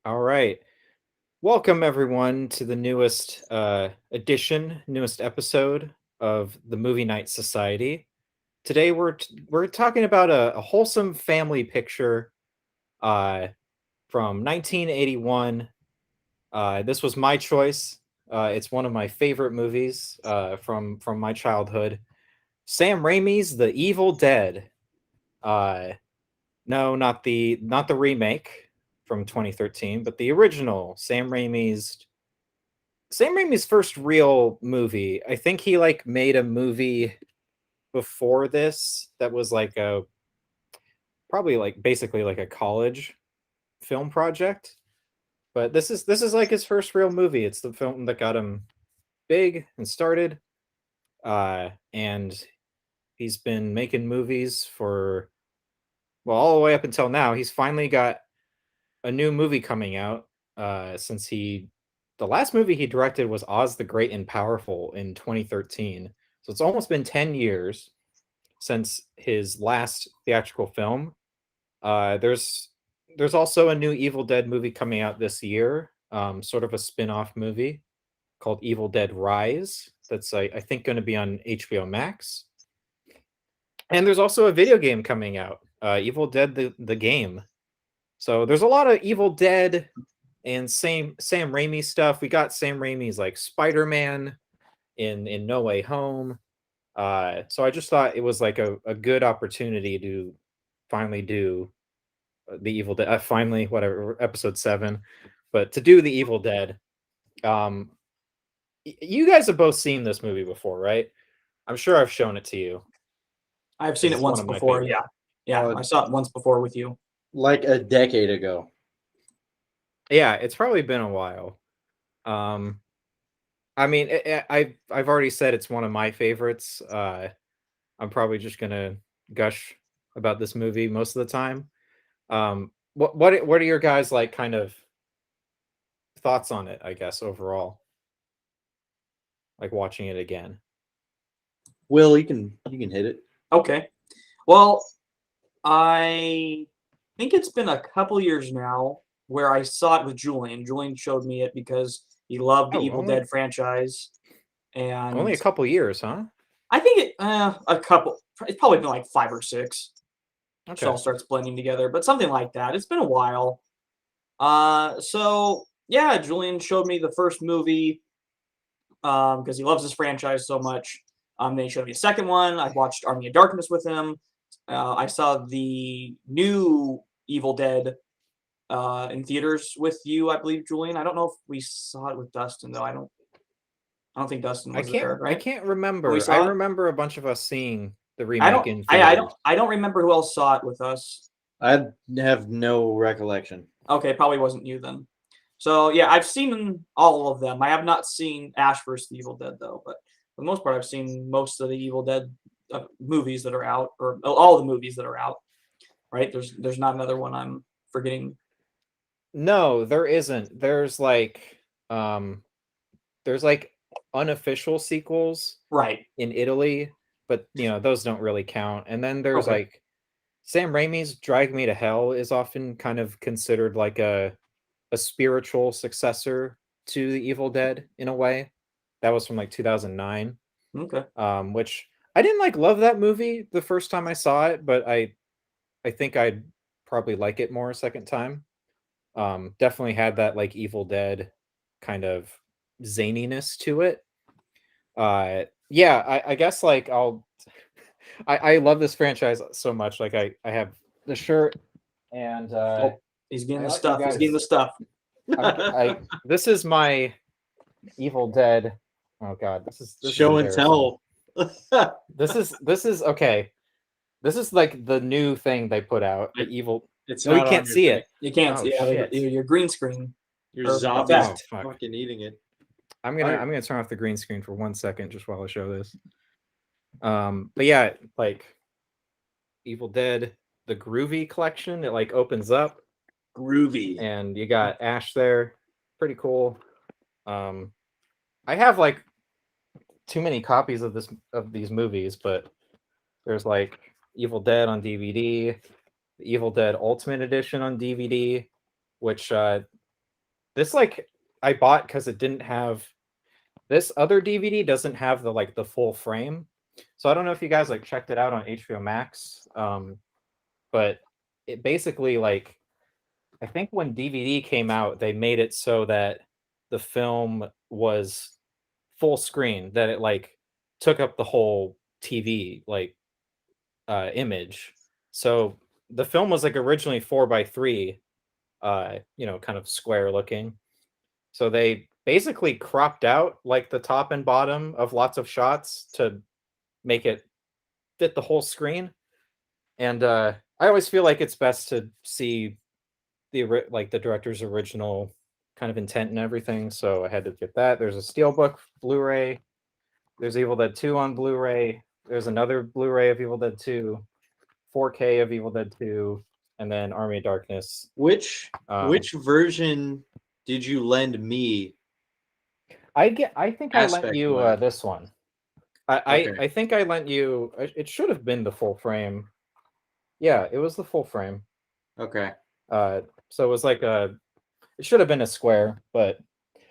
All right. Welcome everyone to the newest newest episode of the Movie Night Society. Today we're talking about a wholesome family picture uh, from 1981. This was my choice. It's one of my favorite movies from my childhood. Sam Raimi's The Evil Dead. Uh, no, not the remake from 2013, but the original Sam Raimi's first real movie. I think he made a movie before this that was probably basically like a college film project. But this is like his first real movie. It's the film that got him big and started. And he's been making movies for all the way up until now. He's finally got a new movie coming out since the last movie he directed was Oz the Great and Powerful in 2013. So it's almost been 10 years since his last theatrical film. There's also a new Evil Dead movie coming out this year, sort of a spin-off movie called Evil Dead Rise. That's I think going to be on HBO Max. And there's also a video game coming out, Evil Dead the game. So there's a lot of Evil Dead and Sam Raimi stuff. We got Sam Raimi's like Spider-Man in No Way Home. So I just thought it was like a good opportunity to finally do the Evil Dead. Finally, whatever, episode 7, but to do the Evil Dead. Um, you guys have both seen this movie before, right? I'm sure I've shown it to you. I've seen it It's once one of my before. favorites. Yeah, I saw it once before with you. Like a decade ago. Yeah, it's probably been a while. I mean, I've already said it's one of my favorites. I'm probably just gonna gush about this movie most of the time. What are your guys like kind of thoughts on it? I guess overall, like watching it again. Will, you can hit it. Okay. Well, I think it's been a couple years now where I saw it with Julian. Julian showed me it because he loved the Evil Dead franchise. And Only a couple years, huh? I think a couple. It's probably been like 5 or 6. Okay. It all starts blending together, but something like that. It's been a while. So yeah, Julian showed me the first movie because he loves this franchise so much. Then he showed me a second one. I watched Army of Darkness with him. I saw the new Evil Dead in theaters with you, I believe, Julian. I don't know if we saw it with Dustin though. I don't think Dustin was there, right? I can't remember. We I saw it? remember a bunch of us seeing the I remake in theaters. I don't remember who else saw it with us. I have no recollection. Okay, probably wasn't you then. So yeah, I've seen all of them. I have not seen Ash vs. the Evil Dead though, but for the most part, I've seen most of the Evil Dead movies that are out, or all the movies that are out. Right? There's not another one I'm forgetting. No, there isn't. There's like unofficial sequels Right. in Italy, but those don't really count. And then there's Okay. like Sam Raimi's Drag Me to Hell is often kind of considered like a spiritual successor to the Evil Dead in a way. That was from like 2009. Okay. Which I didn't love that movie the first time I saw it, but I think I'd probably like it more a second time. Definitely had that like Evil Dead kind of zaniness to it. Yeah, I guess like I love this franchise so much. Like I have the shirt and he's getting the like stuff. He's getting the stuff. This is my Evil Dead. Oh god, this is Show and tell. This is okay. This is like the new thing they put out. The evil. It's no, you can't see it. You can't see it. Your green screen. Your zombies fucking eating it. I'm gonna turn off the green screen for 1 second just while I show this. But yeah, like Evil Dead, the Groovy collection, it like opens up. Groovy. And you got Ash there. Pretty cool. I have like too many copies of these movies, but there's like Evil Dead on DVD, the Evil Dead Ultimate Edition on DVD, which This like I bought because it didn't have this other DVD doesn't have the full frame. So I don't know if you guys like checked it out on HBO Max. But it basically like I think when DVD came out, they made it so that the film was full screen, that it like took up the whole TV like image. So the film was like originally 4:3, kind of square looking. So they basically cropped out like the top and bottom of lots of shots to make it fit the whole screen. And I always feel like it's best to see the director's original kind of intent and everything. So I had to get that. There's a Steelbook Blu-ray. There's Evil Dead 2 on Blu-ray. There's another Blu-ray of Evil Dead 2, 4K of Evil Dead 2, and then Army of Darkness. Which version did you lend me? I think I lent you Aspect-wise. this one. Okay. I think I lent you. It should have been the full frame. Yeah, it was the full frame. Okay. So it was like it should have been a square, but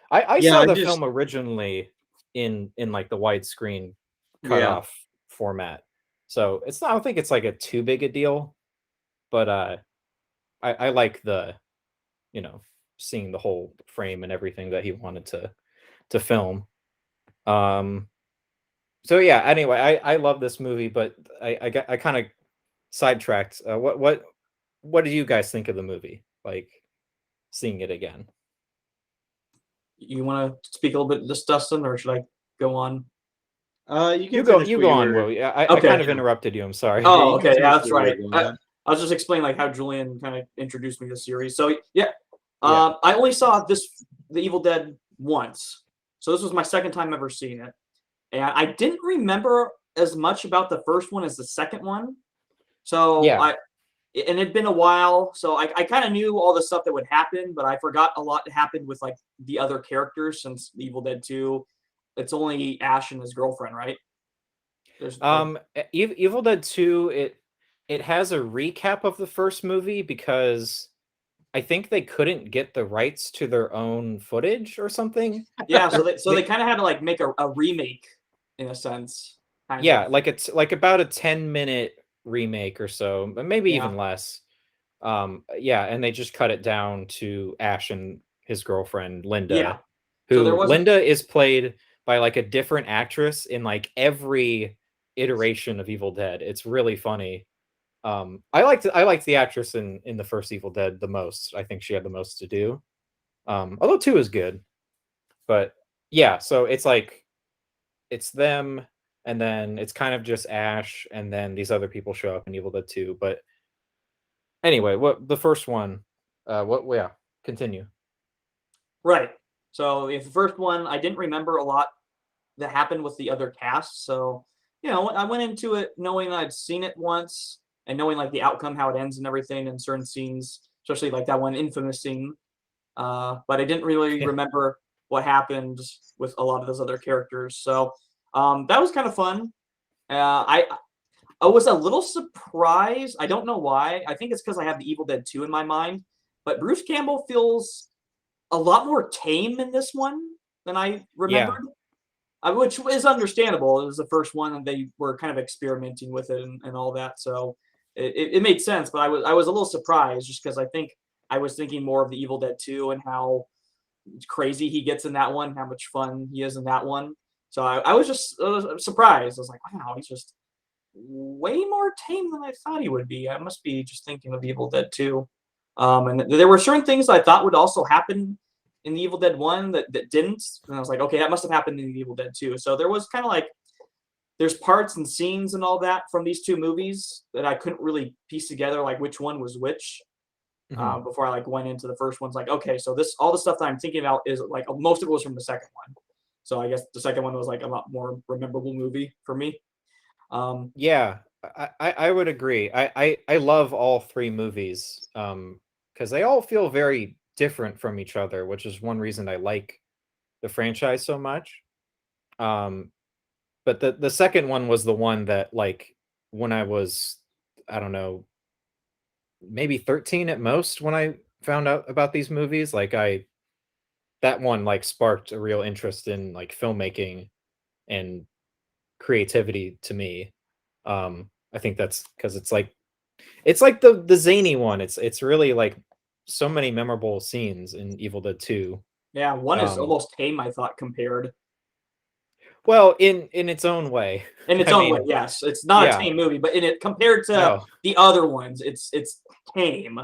I Yeah, saw I'm the just- film originally in like the widescreen cut Yeah. off format. So it's not, I don't think it's like a too big a deal, but I like the, seeing the whole frame and everything that he wanted to film. So yeah, anyway, I love this movie, but I kind of sidetracked. What do you guys think of the movie? Like seeing it again? You want to speak a little bit, this Dustin, or should I go on? You can You go on, Will. Yeah, I Okay. kind of interrupted you. I'm sorry. Oh, you can okay, yeah, finish that's what you right. were going on. I was just explaining like how Julian kind of introduced me to the series. So yeah, Yeah. I only saw the Evil Dead once, so this was my second time ever seeing it, and I didn't remember as much about the first one as the second one. So Yeah. and it'd been a while, so I kind of knew all the stuff that would happen, but I forgot a lot happened with like the other characters since Evil Dead 2. It's only Ash and his girlfriend, right? There's Evil Dead 2, it has a recap of the first movie because I think they couldn't get the rights to their own footage or something. yeah, so they kind of had to like make a remake in a sense. Kind Yeah, of. like it's like about a 10-minute remake or so, but maybe Yeah. even less. Yeah, and they just cut it down to Ash and his girlfriend Linda, Yeah. who So there wasn't- Linda is played by like a different actress in like every iteration of Evil Dead. It's really funny. I liked the actress in the first Evil Dead the most. I think she had the most to do. Although 2 is good. But yeah, so it's like it's them, and then it's kind of just Ash, and then these other people show up in Evil Dead 2. But anyway, what the first one? Yeah, continue. Right. So if the first one, I didn't remember a lot that happened with the other cast. So, I went into it knowing I'd seen it once and knowing like the outcome, how it ends and everything in certain scenes, especially like that one infamous scene. But I didn't really remember what happened with a lot of those other characters. So that was kind of fun. I was a little surprised. I don't know why. I think it's because I have the Evil Dead 2 in my mind. But Bruce Campbell feels a lot more tame in this one than I remembered, which is understandable. It was the first one, and they were kind of experimenting with it and all that. So it made sense. But I was a little surprised just because I think I was thinking more of the Evil Dead 2 and how crazy he gets in that one, how much fun he is in that one. So I was just surprised. I was like, wow, he's just way more tame than I thought he would be. I must be just thinking of Evil Dead 2. And there were certain things I thought would also happen in the Evil Dead 1 that didn't. And I was like, okay, that must have happened in the Evil Dead 2. So there was kind of like, there's parts and scenes and all that from these two movies that I couldn't really piece together, like which one was which. Before I like went into the first one's like, okay, so all the stuff that I'm thinking about is like most of it was from the second one. So I guess the second one was like a lot more memorable movie for me. Yeah, I would agree. I love all 3 movies because they all feel very different from each other, which is one reason I like the franchise so much. But the second one was the one that like when I was, I don't know, maybe 13 at most when I found out about these movies, like I that one like sparked a real interest in like filmmaking and creativity to me. I think that's because it's like the zany one. It's really like so many memorable scenes in Evil Dead 2. Yeah, one is Um, almost tame, I thought, compared well, in its own way. in its I own way. mean, Yes, it's not a yeah, tame movie, but in it compared to no, the other ones, it's tame.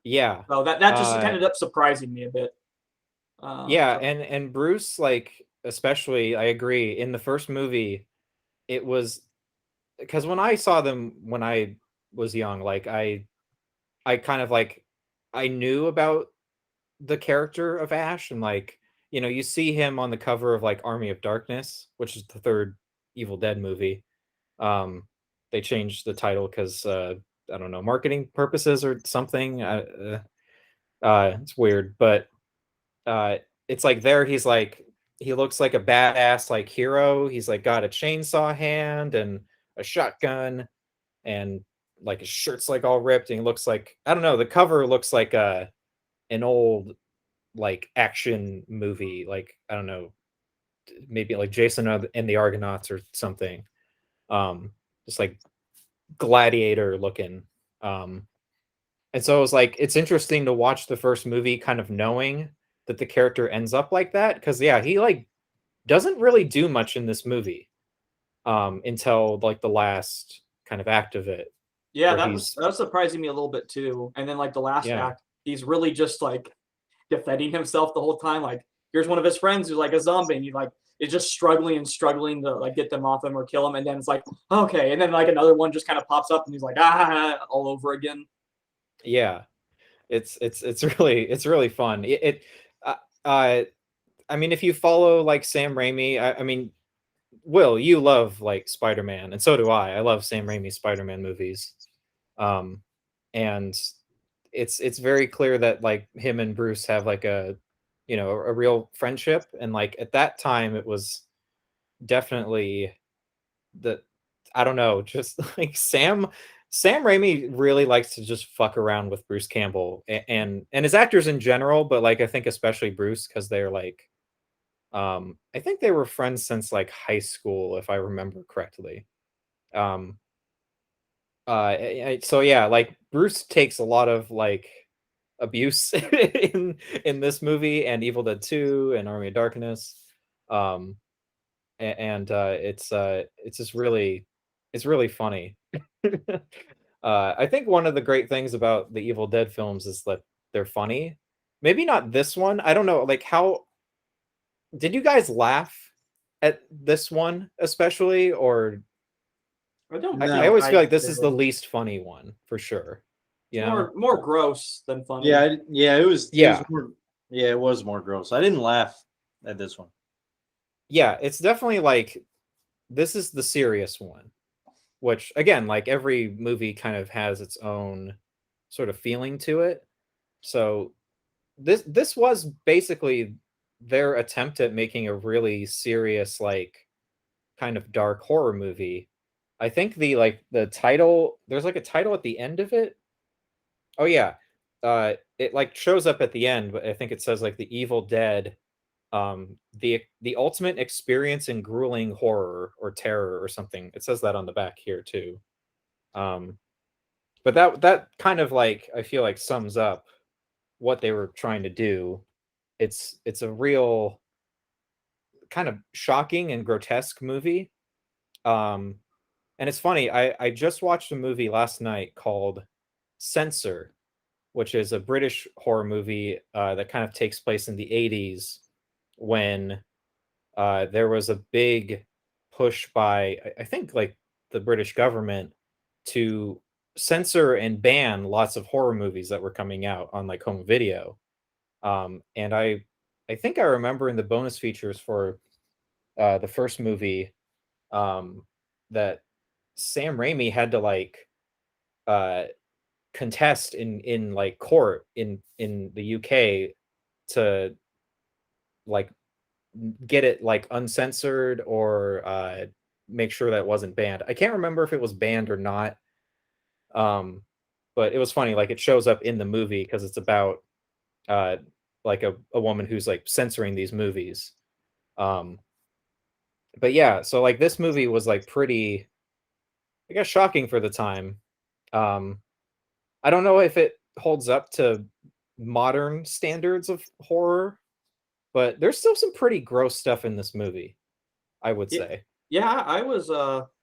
yeah. So that just Uh, ended up surprising me a bit. yeah, So and Bruce, like, especially, I agree. In the first movie, it was because when I saw them when I was young, like I kind of like I knew about the character of Ash, and like, you see him on the cover of like Army of Darkness, which is the third Evil Dead movie. Um, they changed the title because I don't know, marketing purposes or something. It's weird, but uh, it's like there he looks like a badass like hero. He's like got a chainsaw hand and a shotgun, and like his shirt's like all ripped, and he looks like, I don't know, the cover looks like an old like action movie, like, I don't know, maybe like Jason and the Argonauts or something. Just like gladiator looking. Um, and so it was like it's interesting to watch the first movie kind of knowing that the character ends up like that, because yeah, he like doesn't really do much in this movie until like the last kind of act of it, yeah, where he's that was surprising me a little bit too. And then like the last yeah, act, he's really just like defending himself the whole time. Like here's one of his friends who's like a zombie, and he like is just struggling and struggling to like get them off him or kill him. And then it's like okay, and then like another one just kind of pops up, and he's like all over again. yeah. It's it's really fun. Uh, uh, I mean, if you follow like Sam Raimi, I mean, Will, you love like Spider-Man, and so do I. I love Sam Raimi's Spider-Man movies. Um, and it's very clear that like him and Bruce have like a real friendship, and like at that time it was definitely the I don't know, just like Sam Raimi really likes to just fuck around with Bruce Campbell and his actors in general, but like I think especially Bruce, because they're like I think they were friends since like high school, if I remember correctly. Um, so yeah, like Bruce takes a lot of like abuse in this movie and Evil Dead 2 and Army of Darkness. Um, and it's just really it's really funny. I think one of the great things about the Evil Dead films is that they're funny. Maybe not this one. I don't know. Like, how did you guys laugh at this one especially, or I don't I No. think always I feel like this is the did. least funny one for sure. It's You know? more gross than funny. Yeah, yeah, it was Yeah. more, yeah, it was more gross. I didn't laugh at this one. Yeah, it's definitely like this is the serious one, which again, like every movie kind of has its own sort of feeling to it. So this was basically their attempt at making a really serious, like kind of dark horror movie. I think the title, there's like a title at the end of it. Oh yeah. It like shows up at the end, but I think it says like the Evil Dead, the ultimate experience in grueling horror or terror or something. It says that on the back here too. Um, but that kind of like I feel like sums up what they were trying to do. It's a real kind of shocking and grotesque movie. Um, and it's funny. I just watched a movie last night called Censor, which is a British horror movie that kind of takes place in the 80s when there was a big push by I think like the British government to censor and ban lots of horror movies that were coming out on like home video. And I think I remember in the bonus features for the first movie um, that Sam Raimi had to like uh, contest in like court in the UK to like get it like uncensored or make sure that it wasn't banned. I can't remember if it was banned or not. Um, but it was funny, like it shows up in the movie because it's about uh like a woman who's like censoring these movies. Um, but yeah, so like this movie was like pretty, I guess, shocking for the time. Um, I don't know if it holds up to modern standards of horror, but there's still some pretty gross stuff in this movie, I would Yeah, say. yeah, I was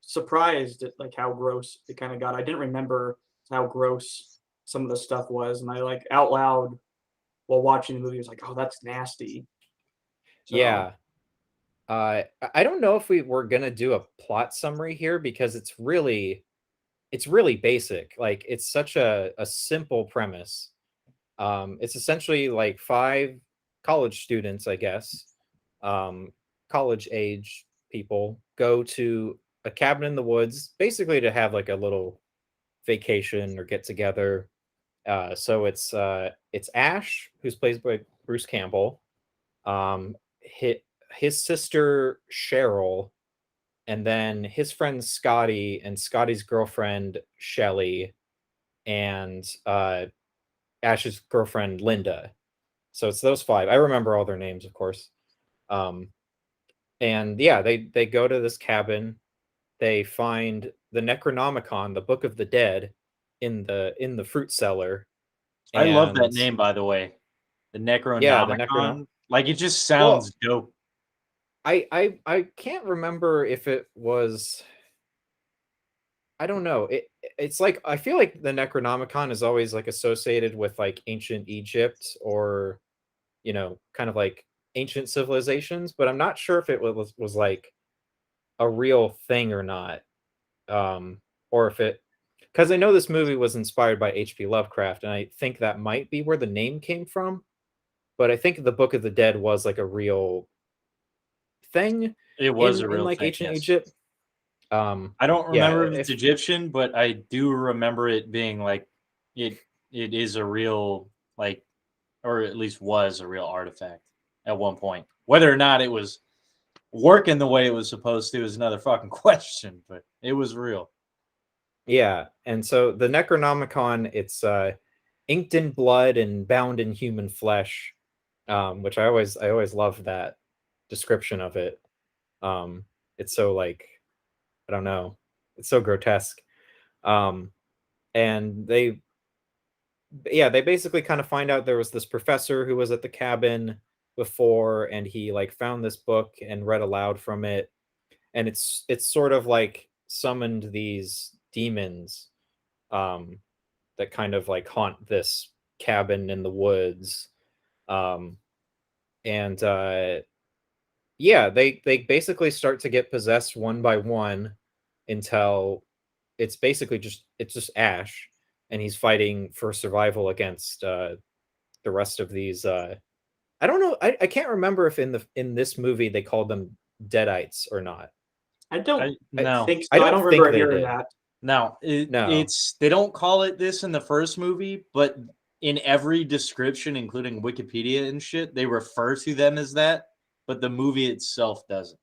surprised at like how gross it kind of got. I didn't remember how gross some of the stuff was, and I like out loud while watching the movie was like, "Oh, that's nasty." So Yeah. I don't know if we were gonna do a plot summary here because it's really basic. Like it's such a simple premise. It's essentially like five college students, I guess, um, college age people go to a cabin in the woods, basically to have like a little vacation or get together. So it's Ash, who's played by Bruce Campbell, his sister Cheryl, and then his friend Scotty and Scotty's girlfriend Shelly, and Ash's girlfriend Linda. So it's those five. I remember all their names, of course. Um, and yeah, they go to this cabin. They find the Necronomicon, the Book of the Dead, in the fruit cellar. I love that And name, by the way. The yeah, the Necronomicon. Necronomicon. Like it just Well, sounds dope. I can't remember if it was. I don't know. It's like I feel like the Necronomicon is always like associated with like ancient Egypt or kind of like ancient civilizations, but I'm not sure if it was like a real thing or not. Or if it because I know this movie was inspired by H.P. Lovecraft, and I think that might be where the name came from. But I think the Book of the Dead was like a real thing It was in a real like thing, ancient yes. Egypt. I don't Yeah, remember if it's if Egyptian, but I do remember it being like it it is a real like or at least was a real artifact at one point. Whether or not it was working the way it was supposed to is another fucking question, but it was real. Yeah, and so the Necronomicon, it's inked in blood and bound in human flesh, which I always love that description of it. Um, it's so like I don't know, it's so grotesque. Um, and they basically kind of find out there was this professor who was at the cabin before, and he like found this book and read aloud from it, and it's sort of like summoned these demons um that kind of like haunt this cabin in the woods. Um, and Yeah, they basically start to get possessed one by one until it's just Ash, and he's fighting for survival against the rest of these. I don't know. I can't remember if in this movie they called them Deadites or not. I don't I I no. think I so. I don't don't think remember they hearing did. that. Now, No. it's they don't call it this in the first movie, but in every description, including Wikipedia and shit, they refer to them as that, but the movie itself doesn't.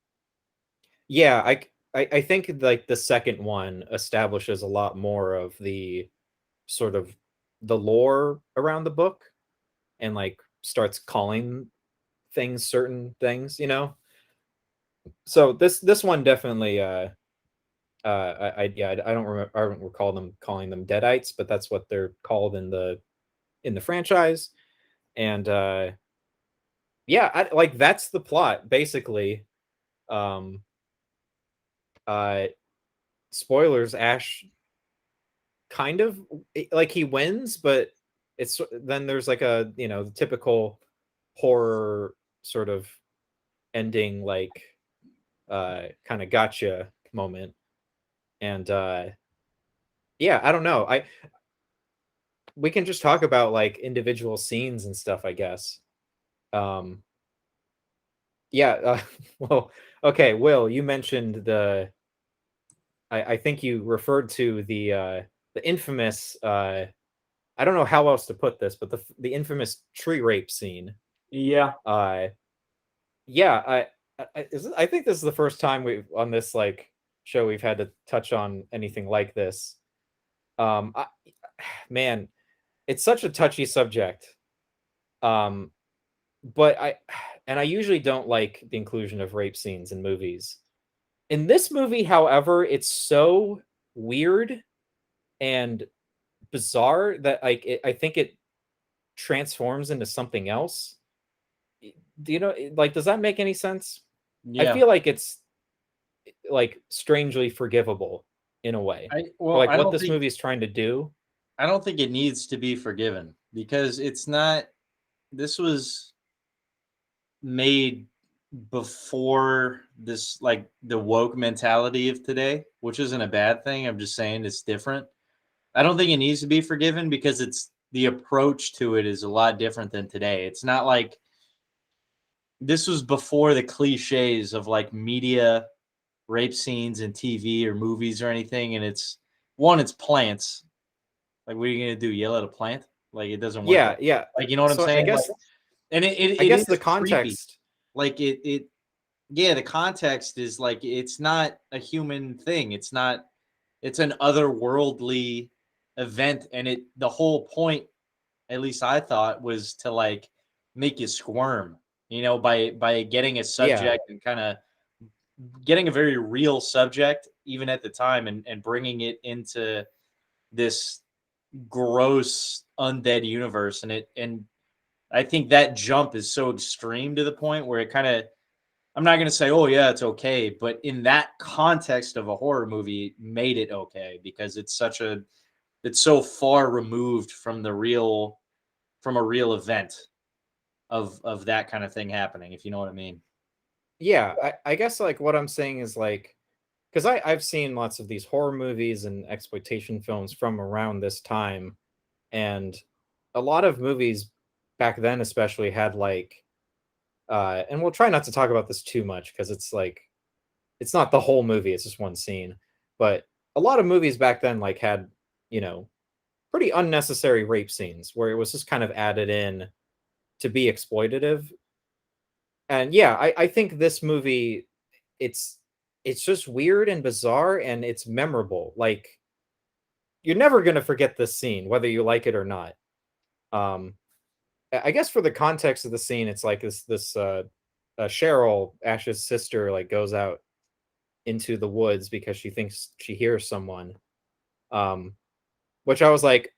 Yeah, I think like the second one establishes a lot more of the sort of the lore around the book and like starts calling things certain things. So this one definitely I don't remember I don't recall them calling them deadites, but that's what they're called in the franchise. And yeah, like that's the plot basically. Um uh Spoilers, Ash kind of like he wins, but it's then there's like a the typical horror sort of ending, like kind of gotcha moment. And yeah, I don't know, I we can just talk about like individual scenes and stuff, I guess. um yeah. Well, okay, Will, you mentioned I think you referred to the infamous I don't know how else to put this, but the infamous tree rape scene. Yeah, Uh, yeah, I think this is the first time we on this like show we've had to touch on anything like this. I, man, it's such a touchy subject. Um, but I usually don't like the inclusion of rape scenes in movies. In this movie, however, it's so weird and bizarre that I think it transforms into something else. Do you know, like, does that make any sense? I Yeah. feel like it's like strangely forgivable in a way for like I what don't this think movie is trying to do. it needs to be forgiven because it's not. This was made before this, like the woke mentality of today, which isn't a bad thing. I'm just saying it's different. I don't think it needs to be forgiven because it's the approach to it is a lot different than today. It's not like this was before the cliches of like media rape scenes in TV or movies or anything. And it's plants. Like, what are you gonna do? Yell at a plant? Like, it doesn't work. Yeah, yeah. Like, you know what I'm So I saying? Like, guess and I it guess the is creepy. context. Like yeah, the context is like it's not a human thing. It's an otherworldly event, and the whole point, at least I thought, was to like make you squirm, by getting a Yeah, subject and kind of getting a very real subject, even at the time, and bringing it into this gross undead universe. And I think that jump is so extreme to the point where it kind of, I'm not going to say, oh, yeah, it's okay. But in that context of a horror movie, made it okay because it's so far removed from from a real event of that kind of thing happening, if you know what I mean. yeah. I guess like what I'm saying is like, because I've seen lots of these horror movies and exploitation films from around this time, and a lot of movies back then especially had like and we'll try not to talk about this too much because it's like it's not the whole movie, it's just one scene. But a lot of movies back then like had, you know, pretty unnecessary rape scenes where it was just kind of added in to be exploitative. And yeah, I think this movie, it's it's just weird and bizarre and it's memorable. Like you're never gonna forget this scene, whether you like it or not. Um, I guess for the context of the scene, it's like this Cheryl, Ash's sister, like goes out into the woods because she thinks she hears someone. Um, which I was like,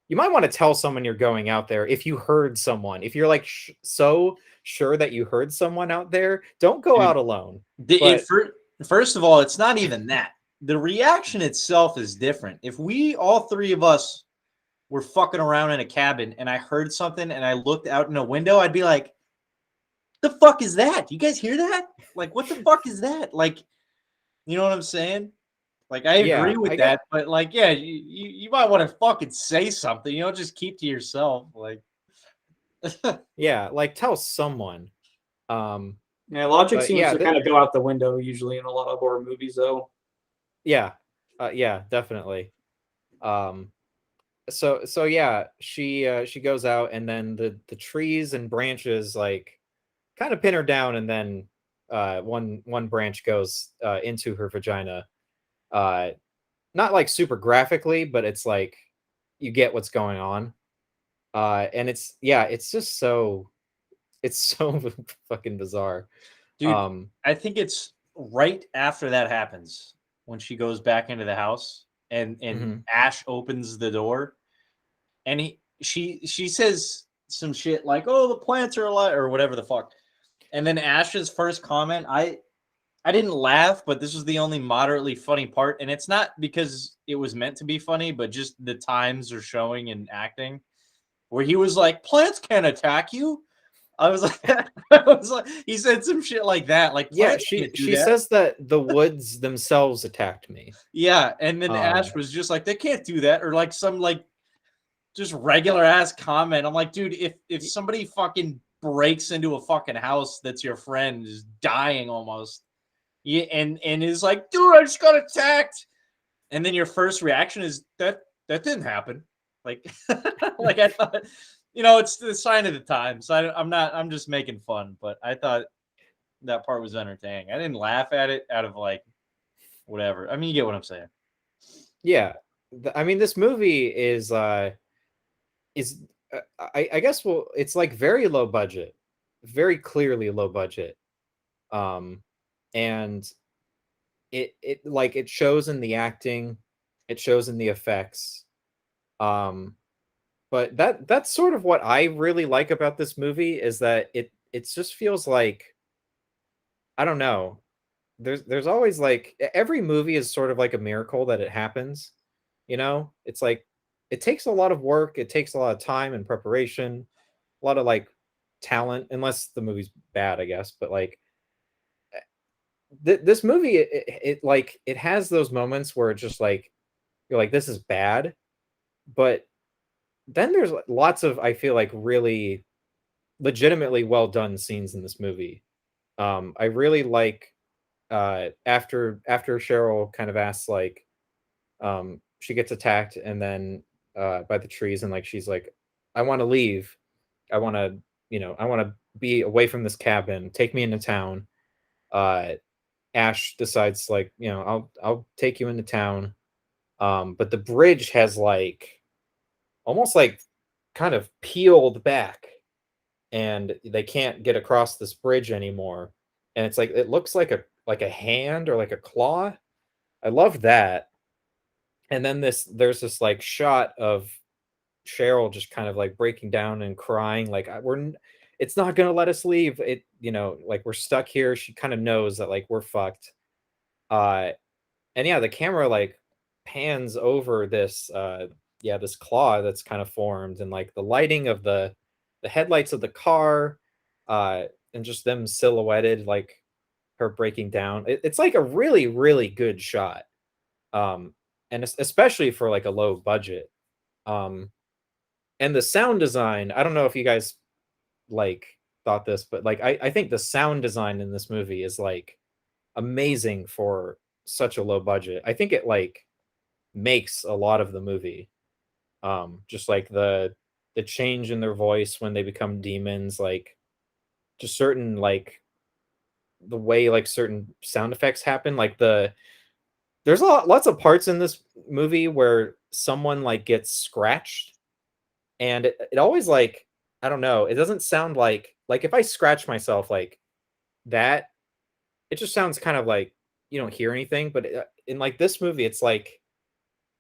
you might want to tell someone you're going out there if you heard someone. If you're like so sure that you heard someone out there, don't go Dude, out alone. it But first of all, it's not even that. The reaction itself is different. If we, all three of us, were fucking around in a cabin and I heard something and I looked out in a window, I'd be like, the fuck is that? You guys hear that? Like, what the fuck is that? Like, you know what I'm saying? Like, I agree yeah, with I get that, but like, yeah, you might want to fucking say something. You know, just keep to yourself. Like, yeah, like tell someone. Um, Yeah, logic but seems yeah, to kind of go out the window usually in a lot of horror movies, though. yeah, yeah, definitely. Um, so yeah, she goes out and then the trees and branches like kind of pin her down, and then one branch goes into her vagina. Uh, not like super graphically, but it's like you get what's going on. And it's yeah, it's just so it's so fucking bizarre. dude, Um, I think it's right after that happens when she goes back into the house and mhm. Ash opens the door and she says some shit like, "Oh, the plants are alive," or whatever the fuck. And then Ash's first comment, I didn't laugh, but this was the only moderately funny part, and it's not because it was meant to be funny, but just the times are showing and acting where he was like, "Plants can't attack you." I was like, I was like, he said some shit like that, like Yeah, plants she can't do she that. says that the woods themselves attacked me. Yeah, and then Ash Um, was just like, "They can't do that," or like some like just regular ass comment. I'm like, dude, if y- somebody fucking breaks into a fucking house that's your friend is dying almost, yeah, and is like, dude, I just got attacked, and then your first reaction is that didn't happen. Like, like I thought, it's the sign of the times. I'm just making fun, but I thought that part was entertaining. I didn't laugh at it out of like whatever. I mean, you get what I'm saying. yeah, I mean, this movie is I guess well, it's like very low budget. very clearly low budget. And it like it shows in the acting, it shows in the effects. But that's sort of what I really like about this movie is that it just feels like, I don't know. There's always like every movie is sort of like a miracle that it happens. It's like it takes a lot of work, it takes a lot of time and preparation, a lot of like talent, unless the movie's bad, I guess. But like this movie, it like it has those moments where it's just like you're like, this is bad, but then there's lots of, I feel like, really legitimately well done scenes in this movie. I really like after Cheryl kind of asks like she gets attacked and then by the trees, and like she's like, I want to leave. I want to, I want to be away from this cabin. Take me into town. Uh Ash decides like, I'll take you into town. But the bridge has like almost like kind of peeled back and they can't get across this bridge anymore. And it's like it looks like a hand or like a claw. I love that. And then there's this like shot of Cheryl just kind of like breaking down and crying like it's not going to let us leave. Like we're stuck here. She kind of knows that like we're fucked. Uh and yeah, the camera like pans over this claw that's kind of formed, and like the lighting of the headlights of the car, and just them silhouetted, like her breaking down. It's like a really, really good shot. And especially for like a low budget. Um, and the sound design, I don't know if you guys like thought this, but like I think the sound design in this movie is like amazing for such a low budget. I think it like makes a lot of the movie. Just like the change in their voice when they become demons, like just certain like the way like certain sound effects happen, like there's lots of parts in this movie where someone like gets scratched, and it always like, I don't know, it doesn't sound like if I scratch myself like that, it just sounds kind of like you don't hear anything. But in like this movie, it's like,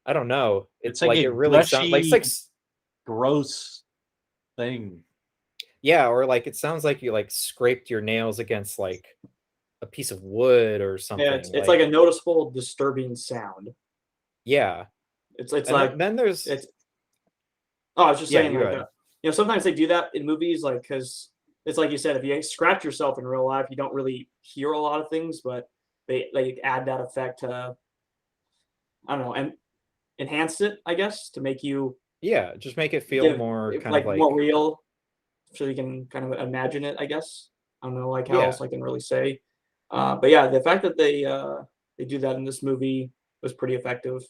I don't know, It's it's like like a it really sounds like gushy, gross thing. yeah, or like it sounds like you like scraped your nails against like a piece of wood or Yeah, something. it's like a noticeable disturbing sound. Yeah. It's And like then there's it's. Oh, I was just yeah, saying you go like ahead. sometimes they do that in movies, like because it's like you said, if you scratch yourself in real life, you don't really hear a lot of things, but they like add that effect to, I don't know, and enhance it, I guess, to make you Yeah, just make it feel give more it, kind of like more like, real, so you can kind of imagine it, I guess. I don't know like how yeah. else I can really say. But yeah, the fact that they do that in this movie was pretty effective.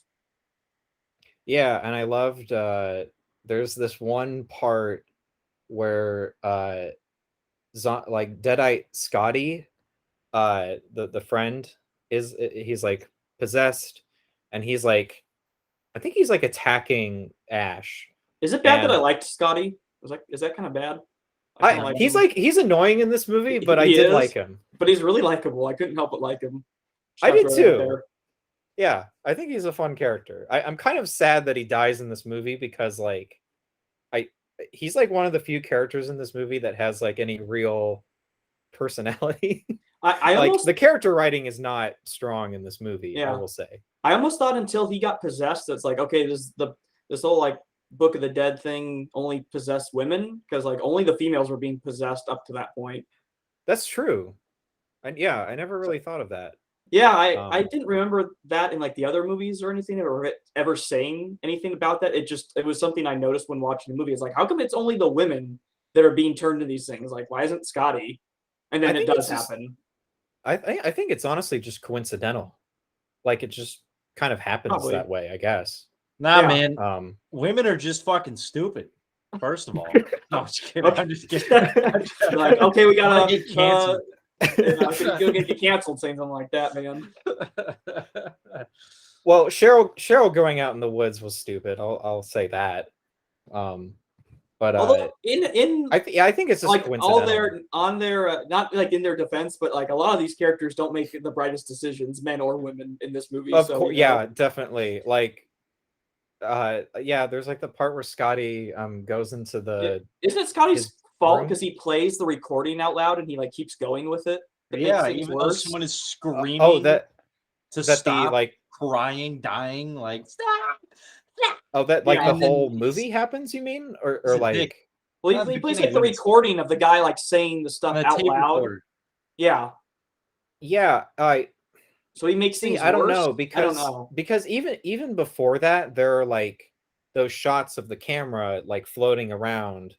Yeah, and I loved there's this one part where like Deadite Scotty, the friend he's like possessed, and he's like, I think he's like attacking Ash. Is it bad that I And liked Scotty? Is that kind of bad? I kind of I liked he's him. like he's annoying in this movie, but I He did like is, him. but he's really likable. I couldn't help but like him. Just I have to did throw that out too. there. Yeah, I think he's a fun character. I'm kind of sad that he dies in this movie because like I he's like one of the few characters in this movie that has like any real personality. I Like almost, the character writing is not strong in this movie, I yeah, will say. I almost thought until he got possessed, it's like, okay, this whole like Book of the Dead thing only possessed women, because like only the females were being possessed up to that point. That's true. And yeah, I never So, really thought of that. yeah, I Um didn't remember that in like the other movies or anything, or it ever saying anything about that. It was something I noticed when watching the movie. It's like, how come it's only the women that are being turned to these things? Like, why isn't Scotty? And I then it think does it's just happen. I think it's honestly just coincidental. Like it just kind of happens Probably. that way, I guess. Nah, Yeah. man, Um women are just fucking stupid. First of all, no, I'm just kidding. Okay. I'm just kidding. Like, okay, we I wanna gotta get canceled. yeah, go get canceled saying something like that, man. well, Cheryl going out in the woods was stupid. I'll say that. Um But Although in I think it's just like all coincidental. their not like in their defense, but like a lot of these characters don't make the brightest decisions, men or women, in this movie. Of So course, yeah, definitely. Like, yeah, there's like the part where Scotty goes into isn't it Scotty's his fault room. because he plays the recording out loud and he like keeps going with it? That makes Yeah, things even though worse. someone is screaming Oh, that to the stop, like crying, dying, like stop. oh that Yeah. like the And then whole it's- movie happens, you mean? Or it's a like dick. Well, Not he the plays beginning like the when it's recording of the guy like saying the stuff on a out tape loud. recorder. Yeah. yeah, I So he makes see, things I don't worse. know I don't know. because even before that, there are like those shots of the camera like floating around.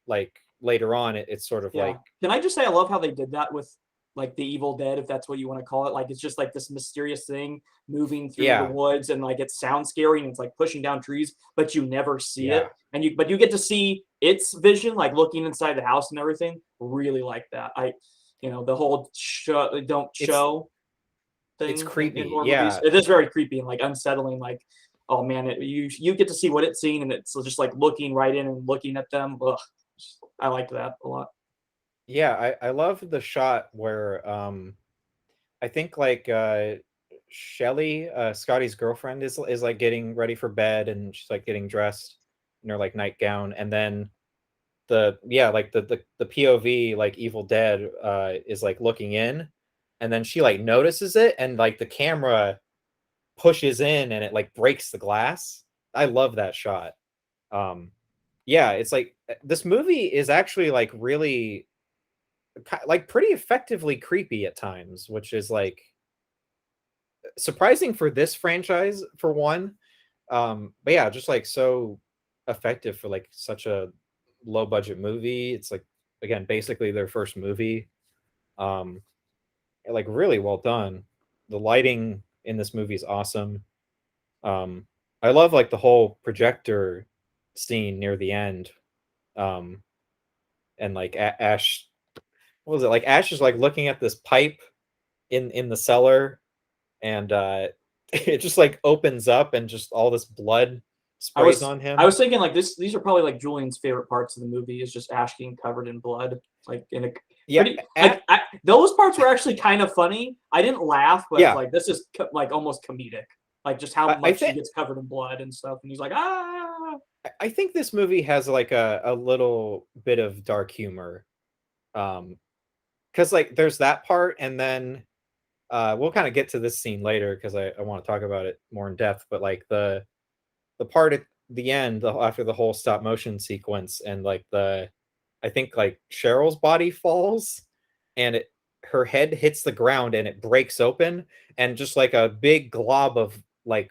Like later on, it's sort of Yeah. like Can I just say I love how they did that with like the Evil Dead, if that's what you want to call it. Like it's just like this mysterious thing moving through the yeah, woods and like it sounds scary and it's like pushing down trees, but you never see yeah. it. And you get to see its vision, like looking inside the house and everything. Really like that. The whole don't It's show it's thing in creepy. horror movies. Yeah, It is very creepy and like unsettling. Like, oh man, you get to see what it's seeing and it's just like looking right in and looking at them. Ugh. I liked that a lot. yeah. I love the shot where I think like Shelly, Scotty's girlfriend, is like getting ready for bed and she's like getting dressed in her like nightgown, and then like the POV like Evil Dead is like looking in, and then she like notices it and like the camera pushes in and it like breaks the glass. I love that shot. Yeah, it's like this movie is actually like really like pretty effectively creepy at times, which is like surprising for this franchise for one. But yeah, just like so effective for like such a low budget movie. It's like again basically their first movie. Um, like really well done. The lighting in this movie is awesome. Um, I love like the whole projector scene near the end. Um, and like Ash, what was it like? Ash is like looking at this pipe in the cellar, and it just like opens up and just all this blood I sprays was on him. I was thinking like this. These are probably like Julian's favorite parts of the movie is just Ash getting covered in blood. Like in a Yeah, pretty like those parts were actually kind of funny. I didn't laugh, but yeah. like this is like almost comedic. Like just how I much he think gets covered in blood and stuff, and he's like ah. I think this movie has like a little bit of dark humor. Because like there's that part, and then we'll kind of get to this scene later because I want to talk about it more in depth. But like the part at the end, after the whole stop motion sequence, and like I think like Cheryl's body falls, and her head hits the ground and it breaks open, and just like a big glob of like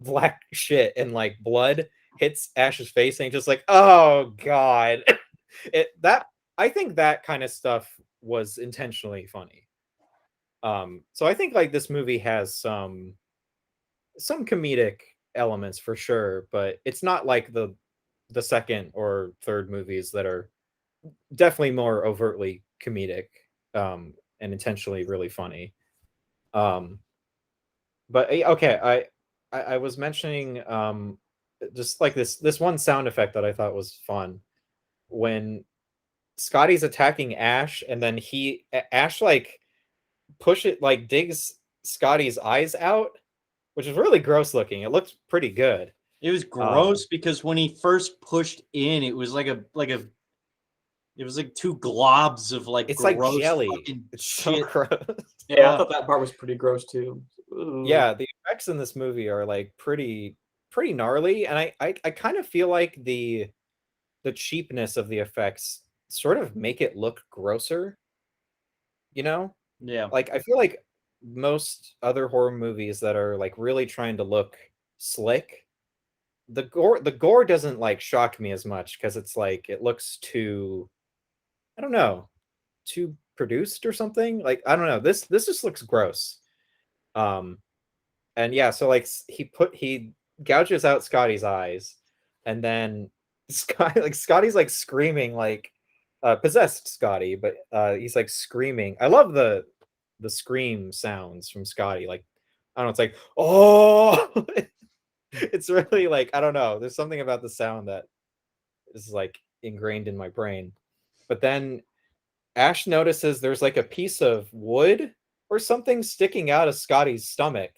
black shit and like blood hits Ash's face, and just like, oh god. That I think that kind of stuff was intentionally funny. So I think like this movie has some comedic elements for sure, but it's not like the second or third movies that are definitely more overtly comedic, and intentionally really funny. Um, but okay, I was mentioning just like this one sound effect that I thought was fun when Scotty's attacking Ash, and then Ash like digs Scotty's eyes out, which is really gross looking. It looks pretty good. It was gross because when he first pushed in, it was it was like two globs of like It's gross like jelly. fucking It's so shit. gross. Yeah, I thought that part was pretty gross too. Ooh. Yeah, the effects in this movie are like pretty gnarly, and I kind of feel like the cheapness of the effects sort of make it look grosser, you know? Yeah. Like I feel like most other horror movies that are like really trying to look slick, the gore doesn't like shock me as much because it's like it looks too, I don't know, too produced or something. Like I don't know. This just looks gross. Um and yeah, so like he gouges out Scotty's eyes, and then Scotty's like screaming like possessed Scotty, but he's like screaming. I love the scream sounds from Scotty. Like I don't know, it's like oh it's really like I don't know. There's something about the sound that is like ingrained in my brain. But then Ash notices there's like a piece of wood or something sticking out of Scotty's stomach,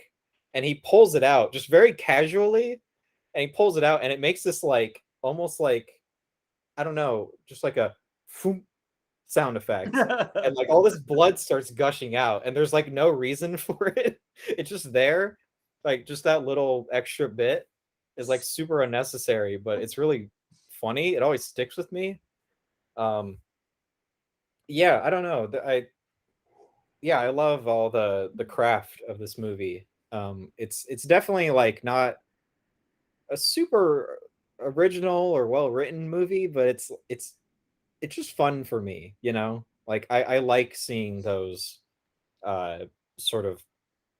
and he pulls it out just very casually, and he pulls it out, and it makes this like almost like, I don't know, just like a phoom sound effect. And like all this blood starts gushing out, and there's like no reason for it. It's just there. Like just that little extra bit is like super unnecessary, but it's really funny. It always sticks with me. Um yeah, I don't know. I love all the craft of this movie. It's definitely like not a super original or well written movie, but it's just fun for me, you know? Like I like seeing those uh sort of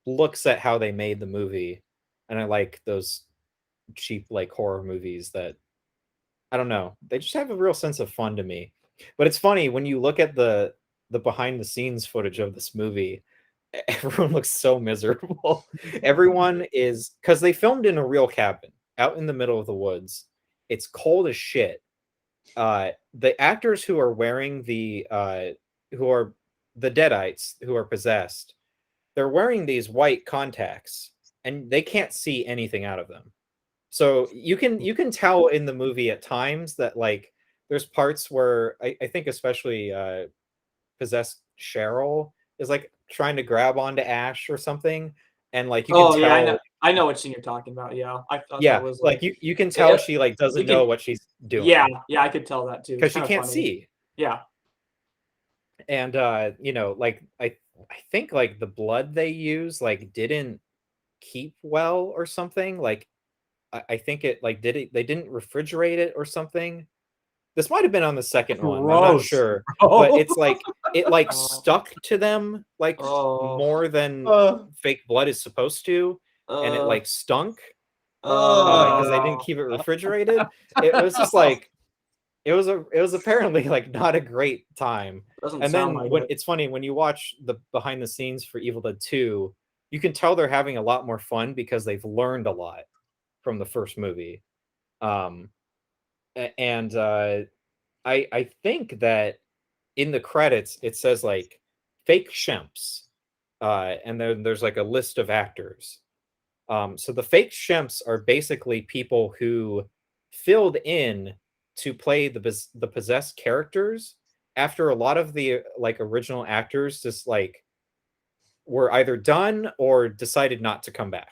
looks at how they made the movie, and I like those cheap like horror movies that, I don't know, they just have a real sense of fun to me. But it's funny when you look at the behind the scenes footage of this movie, everyone looks so miserable. Everyone is, because they filmed in a real cabin out in the middle of the woods. It's cold as shit. The actors who are wearing who are the deadites who are possessed, they're wearing these white contacts, and they can't see anything out of them. So you can tell in the movie at times that like there's parts where I think especially possessed Cheryl is like trying to grab onto Ash or something, and like you can Oh yeah, tell, I know what scene you're talking about. Yeah, I thought that yeah, was like like, you can tell it, she like you doesn't can, know what she's yeah, doing yeah, I could tell that too. It's because she kind of can't funny. see. Yeah. And you know, like I think like the blood they use like didn't keep well or something. Like I think it like they didn't refrigerate it or something. This might have been on the second one. I'm not Gross, sure, but bro. it's like it like Oh, stuck to them like oh, more than Uh, fake blood is supposed to, and it uh, like stunk because they didn't oh, keep it refrigerated. It was just like it was apparently like not a great time. doesn't And sound then like when it. it's funny when you watch the behind the scenes for Evil Dead 2, you can tell they're having a lot more fun because they've learned a lot from the first movie. Um and I think that in the credits it says like fake Shemps. And then there's like a list of actors. So the fake Shemps are basically people who filled in to play the possessed characters after a lot of the like original actors just like were either done or decided not to come back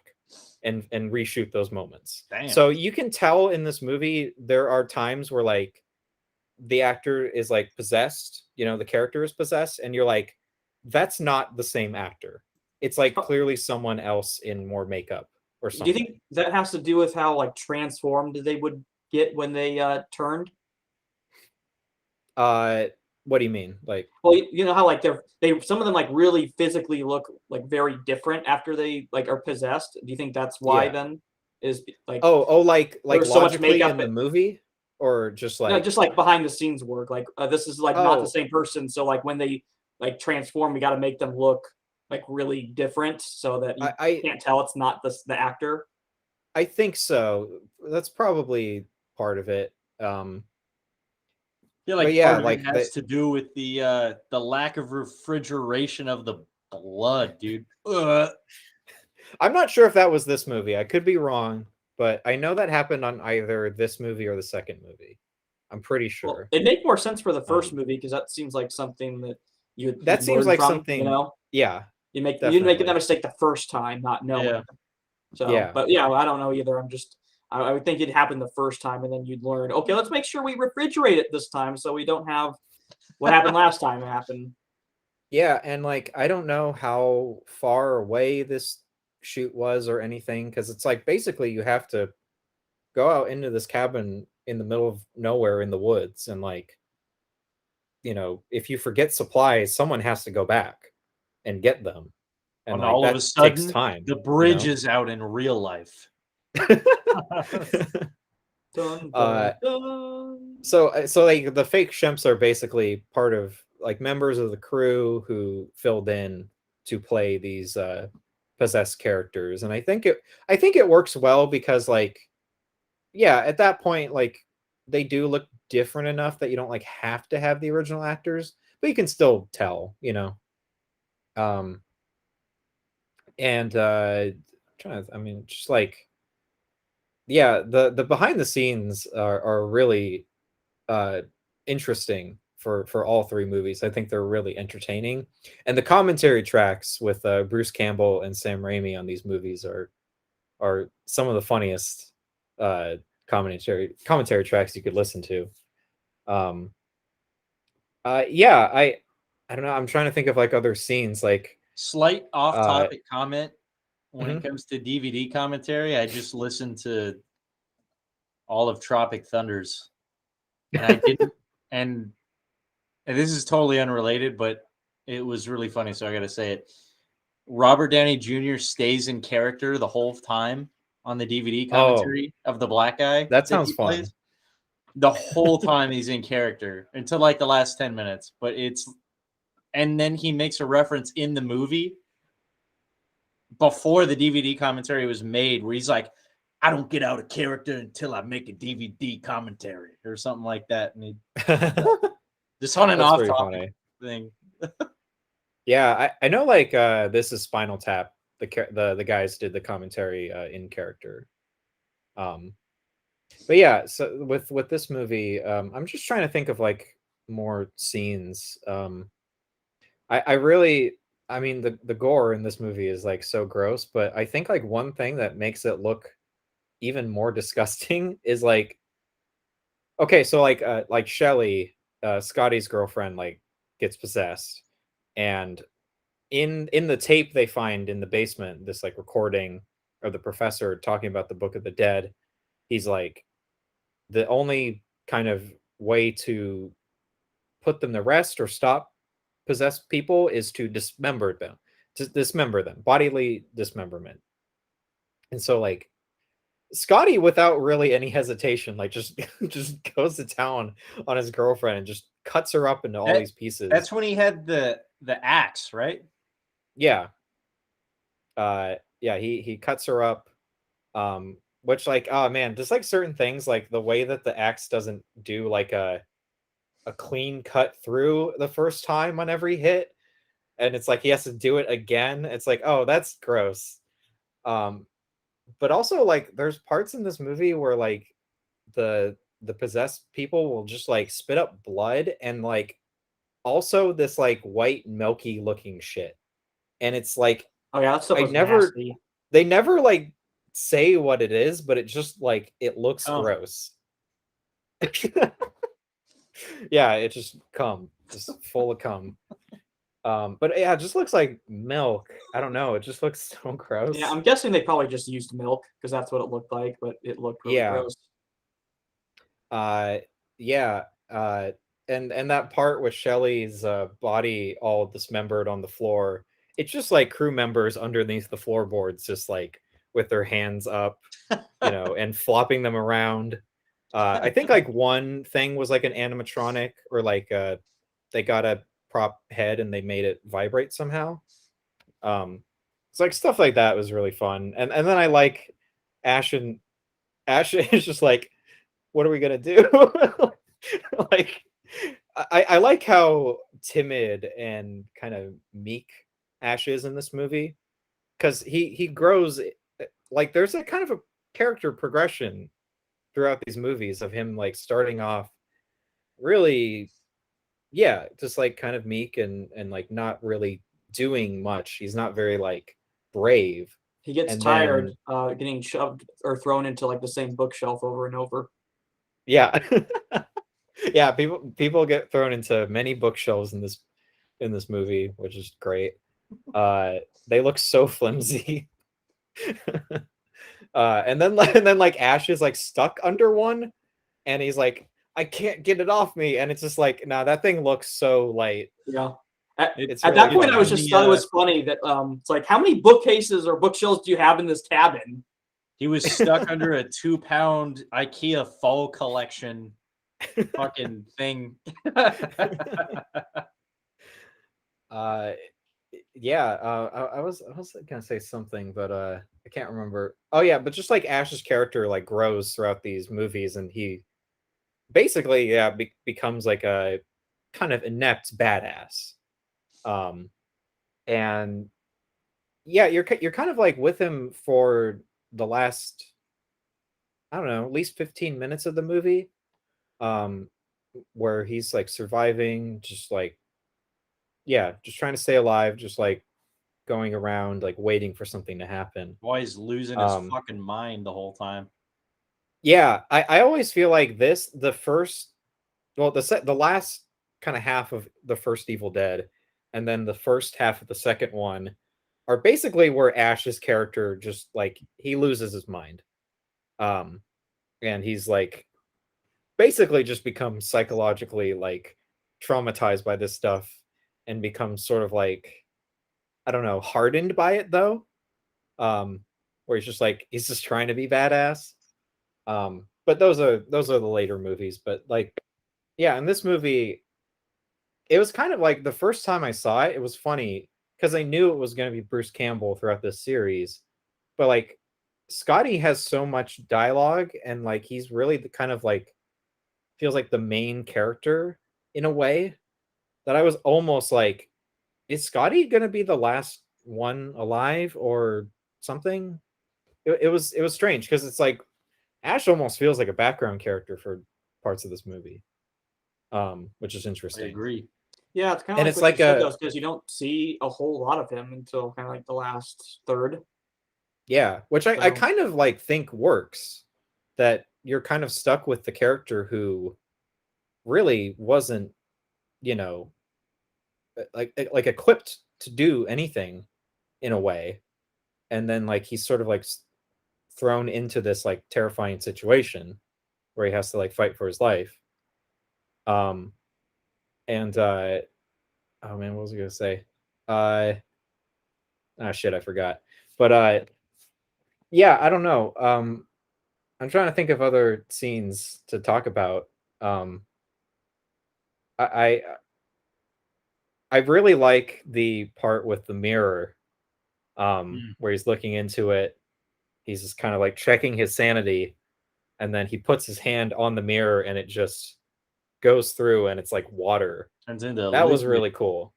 and reshoot those moments. Damn. So you can tell in this movie there are times where like the actor is like possessed, you know, the character is possessed, and you're like, that's not the same actor. It's like clearly someone else in more makeup or Do you something. think that has to do with how like transformed they would get when they turned? Uh, what do you mean? Like, Well, you know how like they some of them like really physically look like very different after they like are possessed. Do you think that's why yeah. then is like Oh, like there's so much logically makeup? in the movie, or just No, like, just like behind the scenes work. Like this is like not the oh, same person. So like when they like transform, we got to make them look like really different so that you I can't tell it's not the actor. I think so. That's probably part of it. I feel But like yeah, part of it like has to do with the lack of refrigeration of the blood, dude. I'm not sure if that was this movie. I could be wrong, but I know that happened on either this movie or the second movie. I'm pretty Well, sure. it make more sense for the first Um, movie because that seems like something that that you'd seems learn like from. You something. know, Yeah, you didn't make that definitely. mistake the first time, not knowing. Yeah. So, Yeah, but yeah, I don't know either. I would think it'd happen the first time, and then you'd learn. Okay, let's make sure we refrigerate it this time, so we don't have what happened last time happen. yeah, and like I don't know how far away this shoot was or anything, because it's like basically you have to go out into this cabin in the middle of nowhere in the woods, and like, you know, if you forget supplies, someone has to go back and get them, and And like all of a that takes sudden, time, the you bridge know. is out in real life. Dun, uh dun, dun. so like the fake Shemps are basically part of like members of the crew who filled in to play these possessed characters, and I think it works well because like, yeah, at that point like they do look different enough that you don't like have to have the original actors, but you can still tell, you know. Um, and I mean, just like yeah, the behind the scenes are really uh interesting for all three movies. I think they're really entertaining, and the commentary tracks with Bruce Campbell and Sam Raimi on these movies are some of the funniest uh commentary tracks you could listen to. Um, yeah, I don't know. I'm trying to think of like other scenes, like Slight uh, off-topic comment when it mhm. comes to DVD commentary. I just listened to all of Tropic Thunders, and I didn't. And, and this is totally unrelated, but it was really funny, so I got to say it. Robert Downey Jr. stays in character the whole time on the DVD Oh, commentary of the black guy that that sounds he fun. plays. The whole time he's in character until like the last 10 minutes. But and then he makes a reference in the movie before the DVD commentary was made where he's like, I don't get out of character until I make a DVD commentary or something like that. And just on an That's off pretty topic funny. thing. Yeah, I know like this is Spinal Tap. The guys did the commentary in character. Um, but yeah, so with this movie, I'm just trying to think of like more scenes. I really, I mean, the gore in this movie is like so gross, but I think like one thing that makes it look even more disgusting is like, okay, so like Shelly, Scotty's girlfriend, like gets possessed, and in the tape they find in the basement, this like recording of the professor talking about the Book of the Dead. He's like, the only kind of way to put them to rest or stop possessed people is to dismember them, bodily dismemberment. And so like Scotty, without really any hesitation, like just just goes to town on his girlfriend and just cuts her up into all That, these pieces. that's when he had the axe, right? Yeah. Yeah, he cuts her up. Which like, oh man, just like certain things, like the way that the axe doesn't do like a clean cut through the first time on every hit, and it's like he has to do it again. It's like, oh, that's gross. Um, but also like there's parts in this movie where like the possessed people will just like spit up blood and like also this like white milky looking shit. And it's like Oh yeah, that stuff I was never nasty. they never like say what it is, but it just like it looks Oh, gross. Yeah, it just cum, just full of cum. But yeah, it just looks like milk. I don't know. It just looks so Yeah, gross. I'm guessing they probably just used milk because that's what it looked like, but it looked really Yeah. gross. Uh yeah. And that part with Shelly's body all dismembered on the floor, it's just like crew members underneath the floorboards, just like with their hands up, you know, and flopping them around. I think like one thing was like an animatronic or like they got a prop head and they made it vibrate somehow. It's like stuff like that was really fun. And then I like Ash and Ash is just like, what are we gonna do? Like I like how timid and kind of meek Ash is in this movie because he grows like there's a kind of a character progression throughout these movies of him like starting off really, yeah, just like kind of meek and like not really doing much. He's not very like brave. He gets And tired then getting shoved or thrown into like the same bookshelf over and over. yeah. Yeah, people get thrown into many bookshelves in this movie, which is great. Uh they look so flimsy. And then like Ash is like stuck under one and he's like, I can't get it off me. And it's just like, nah, that thing looks so light. Yeah. At, It's at really that point, It's I was when funny. just thought it was funny that it's like, how many bookcases or bookshelves do you have in this cabin? he was stuck under a 2-pound IKEA fall collection fucking thing. Uh yeah, I was gonna say something, but I can't remember. Oh yeah, but just like Ash's character like grows throughout these movies and basically, yeah, becomes like a kind of inept badass. Um, and yeah, you're kind of like with him for the last, I don't know, at least 15 minutes of the movie, um, where he's like surviving, just like, yeah, just trying to stay alive, just like going around, like waiting for something to happen. Boy, he's losing his Um, fucking mind the whole time. yeah, I always feel like the first, well, the last kind of half of the first Evil Dead, and then the first half of the second one are basically where Ash's character just like he loses his mind. Um, and he's like basically just becomes psychologically like traumatized by this stuff and becomes sort of like, I don't know, hardened by it though. Um, where he's just like he's just trying to be badass. But those are the later movies. But like, yeah, in this movie, it was kind of like the first time I saw it, it was funny because I knew it was going to be Bruce Campbell throughout this series. But like, Scotty has so much dialogue, and like he's really the kind of like feels like the main character in a way that I was almost like, is Scotty gonna be the last one alive or something? It was strange because it's like Ash almost feels like a background character for parts of this movie, which is I interesting. agree. Yeah, it's kind of And like it's what you like said, a though, because you don't see a whole lot of him until kind of like the last third. yeah, which I So kind of like think works. That you're kind of stuck with the character who really wasn't, you know, like equipped to do anything in a way, and then like he's sort of like thrown into this like terrifying situation where he has to like fight for his life. Um, and oh man, what was I gonna say? Uh, shit, I forgot. But yeah, I don't know. I'm trying to think of other scenes to talk about. Um, I I, I really like the part with the mirror, Mm. where he's looking into it. He's just kind of like checking his sanity, and then he puts his hand on the mirror, and it just goes through, and it's like water. Turns into That was liquid. really cool.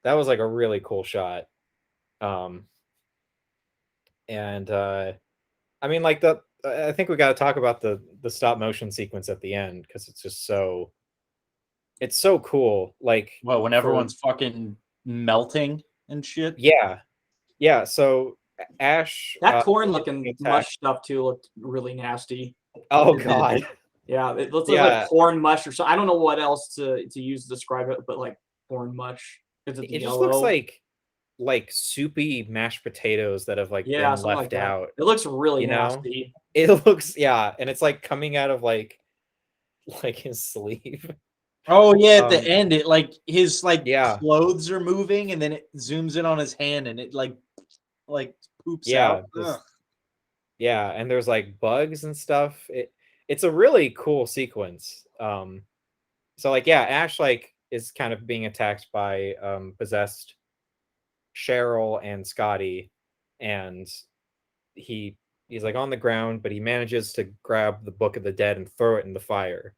That was like a really cool shot. Um, and I mean, like I think we got to talk about the stop motion sequence at the end because it's just so it's so cool. Like Well, when for everyone's fucking melting and shit. yeah, yeah. So Ash, that corn is looking being attacked. mush stuff too looked really nasty. Oh It did. god, Yeah, it looks like yeah. corn mush or something. I don't know what else to use to describe it, but like corn mush because it's It just looks yellow. like soupy mashed potatoes that have like Yeah, been something like left that. out. It looks really You know, nasty. it looks, yeah, and it's like coming out of like his sleeve. Oh yeah, at the Um, end, it like his like yeah, clothes are moving, and then it zooms in on his hand, and it like poops yeah. out. This Ugh. Yeah, and there's like bugs and stuff. It's a really cool sequence. So like yeah, Ash like is kind of being attacked by possessed Cheryl and Scotty, and he he's like on the ground, but he manages to grab the Book of the Dead and throw it in the fire,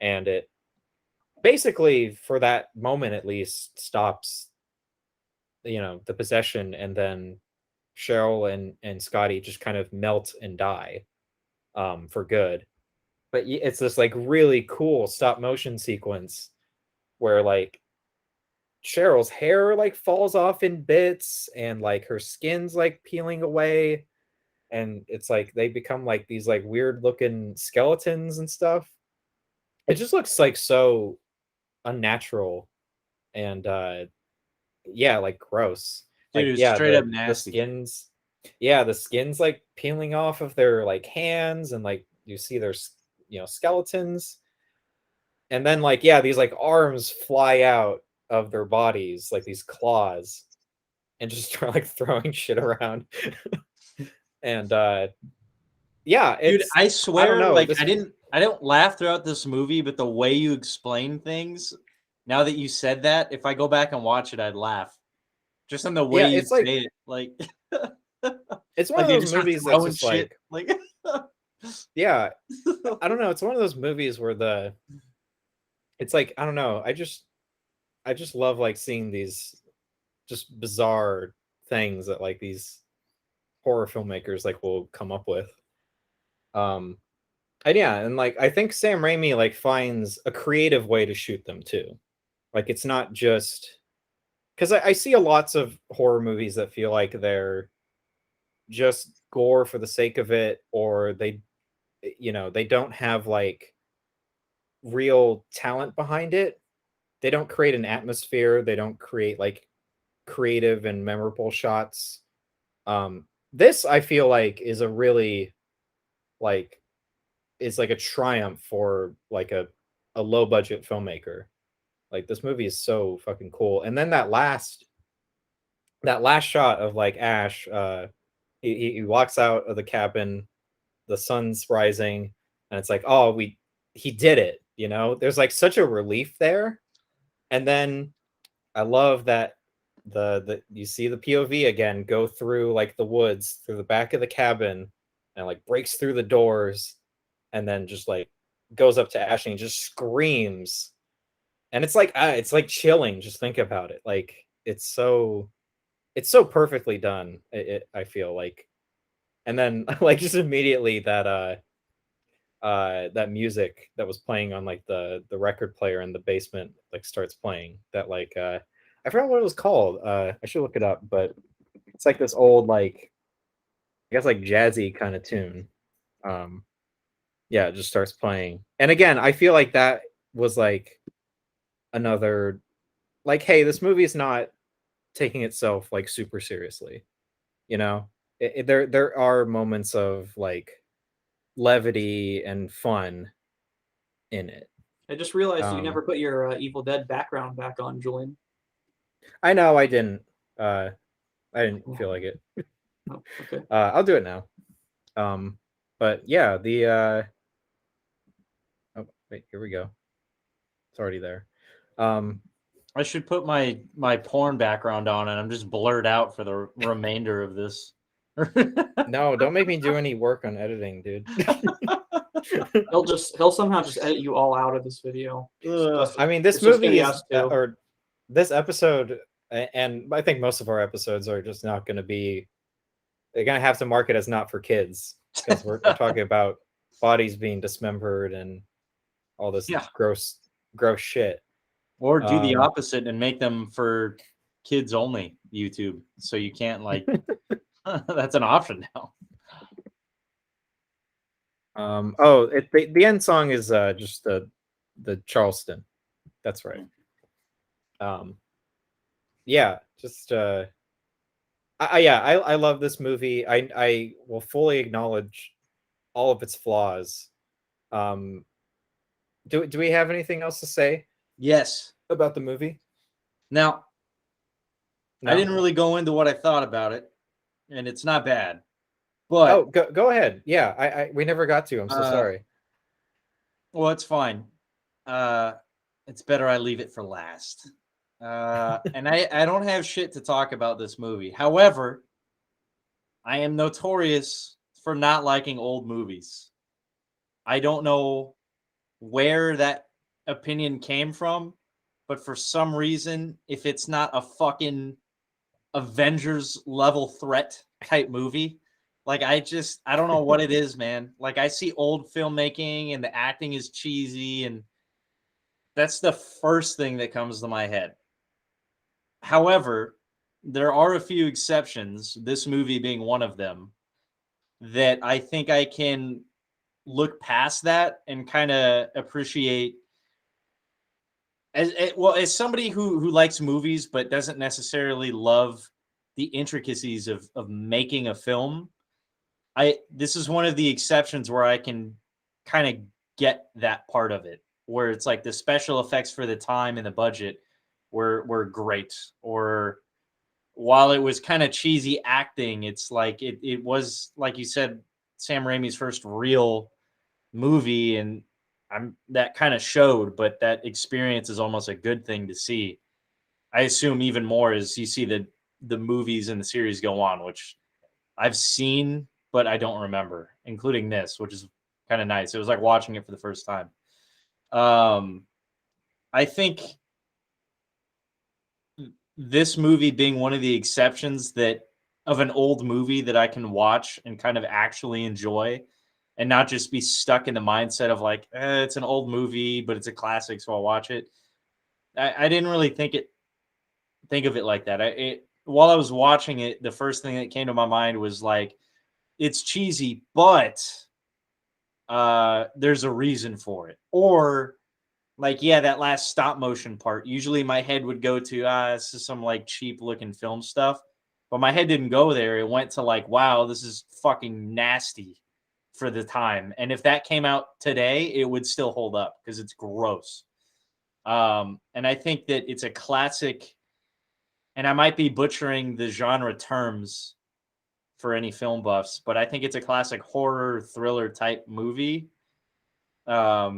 and it basically for that moment at least stops, the possession, and then Cheryl and Scotty just kind of melt and die for good. But it's this like really cool stop motion sequence where like Cheryl's hair like falls off in bits and like her skin's like peeling away, and it's like they become like these like weird looking skeletons and stuff. It just looks like so unnatural and yeah, like gross. Dude, Like it's yeah, straight up the nasty. skins, yeah, the skins like peeling off of their like hands, and like you see their skeletons, and then like yeah, these like arms fly out of their bodies like these claws and just start like throwing shit around. And yeah, Dude, it's I I don't swear, know, like this I don't laugh throughout this movie, but the way you explain things, now that you said that, if I go back and watch it, I'd laugh. Just on the way yeah, you say it, like it's one like of they those just start movies that's throwing just shit, like like Yeah, I don't know. It's one of those movies where it's like, I don't know. I just love like seeing these just bizarre things that like these horror filmmakers like will come up with. Um, and yeah, and like I think Sam Raimi like finds a creative way to shoot them too. Like it's not just because I see a lots of horror movies that feel like they're just gore for the sake of it, or they don't have like real talent behind it. They don't create an atmosphere. They don't create like creative and memorable shots. This I feel like is a really like is like a triumph for like a low budget filmmaker. Like this movie is so fucking cool. And then that last shot of like Ash, he walks out of the cabin, the sun's rising, and it's like, oh, he did it. There's like such a relief there. And then I love that the you see the POV again go through like the woods through the back of the cabin and like breaks through the doors and then just like goes up to Ash and just screams. And it's like chilling. Just think about it. Like it's so perfectly done. I feel like, and then like just immediately that music that was playing on like the record player in the basement like starts playing. That like I forgot what it was called. I should look it up, but it's like this old like I guess like jazzy kind of tune. Um, yeah, it just starts playing, and again, I feel like that was like another like, hey, this movie is not taking itself like super seriously. You know, there are moments of like levity and fun in it. I just realized you Um, never put your Evil Dead background back on, Julian. I know I didn't. I didn't feel like it. Oh, okay. I'll do it now. But yeah, oh wait, here we go. It's already there. I should put my porn background on, and I'm just blurred out for the remainder of this. No, don't make me do any work on editing, dude. He'll somehow just edit you all out of this video. I mean, this It's just gonna movie be is us two. or this episode, and I think most of our episodes are just not going to be. They're going to have to mark it as not for kids because we're talking about bodies being dismembered and all this Yeah. gross shit. Or do the opposite and make them for kids only YouTube, so you can't like. That's an option now. The end song is just the Charleston. That's right. Yeah, just I love this movie. I will fully acknowledge all of its flaws. Do we have anything else to say Yes. about the movie? Now, No? I didn't really go into what I thought about it, and it's not bad. But go ahead. Yeah, we never got to. I'm so sorry. Well, it's fine. It's better I leave it for last. And I don't have shit to talk about this movie. However, I am notorious for not liking old movies. I don't know where that opinion came from, but for some reason, if it's not a fucking Avengers level threat type movie, like I don't know what it is, man. Like I see old filmmaking and the acting is cheesy, and that's the first thing that comes to my head. However, there are a few exceptions, this movie being one of them, that I think I can look past that and kind of appreciate as somebody who likes movies but doesn't necessarily love the intricacies of making a film. This is one of the exceptions where I can kind of get that part of it, where it's like the special effects for the time and the budget were great, or while it was kind of cheesy acting, it's like it was, like you said, Sam Raimi's first real movie, and that kind of showed, but that experience is almost a good thing to see. I assume even more as you see the movies and the series go on, which I've seen but I don't remember, including this, which is kind of nice. It was like watching it for the first time. I think this movie being one of the exceptions that of an old movie that I can watch and kind of actually enjoy and not just be stuck in the mindset of like, it's an old movie, but it's a classic, so I'll watch it. I didn't really think of it like that. While I was watching it, the first thing that came to my mind was like, it's cheesy, but there's a reason for it. Or like, yeah, that last stop motion part. Usually my head would go to, this is some like cheap looking film stuff. But my head didn't go there. It went to like, wow, this is fucking nasty for the time. And if that came out today, it would still hold up because it's gross. And I think that it's a classic, and I might be butchering the genre terms for any film buffs, but I think it's a classic horror thriller type movie. At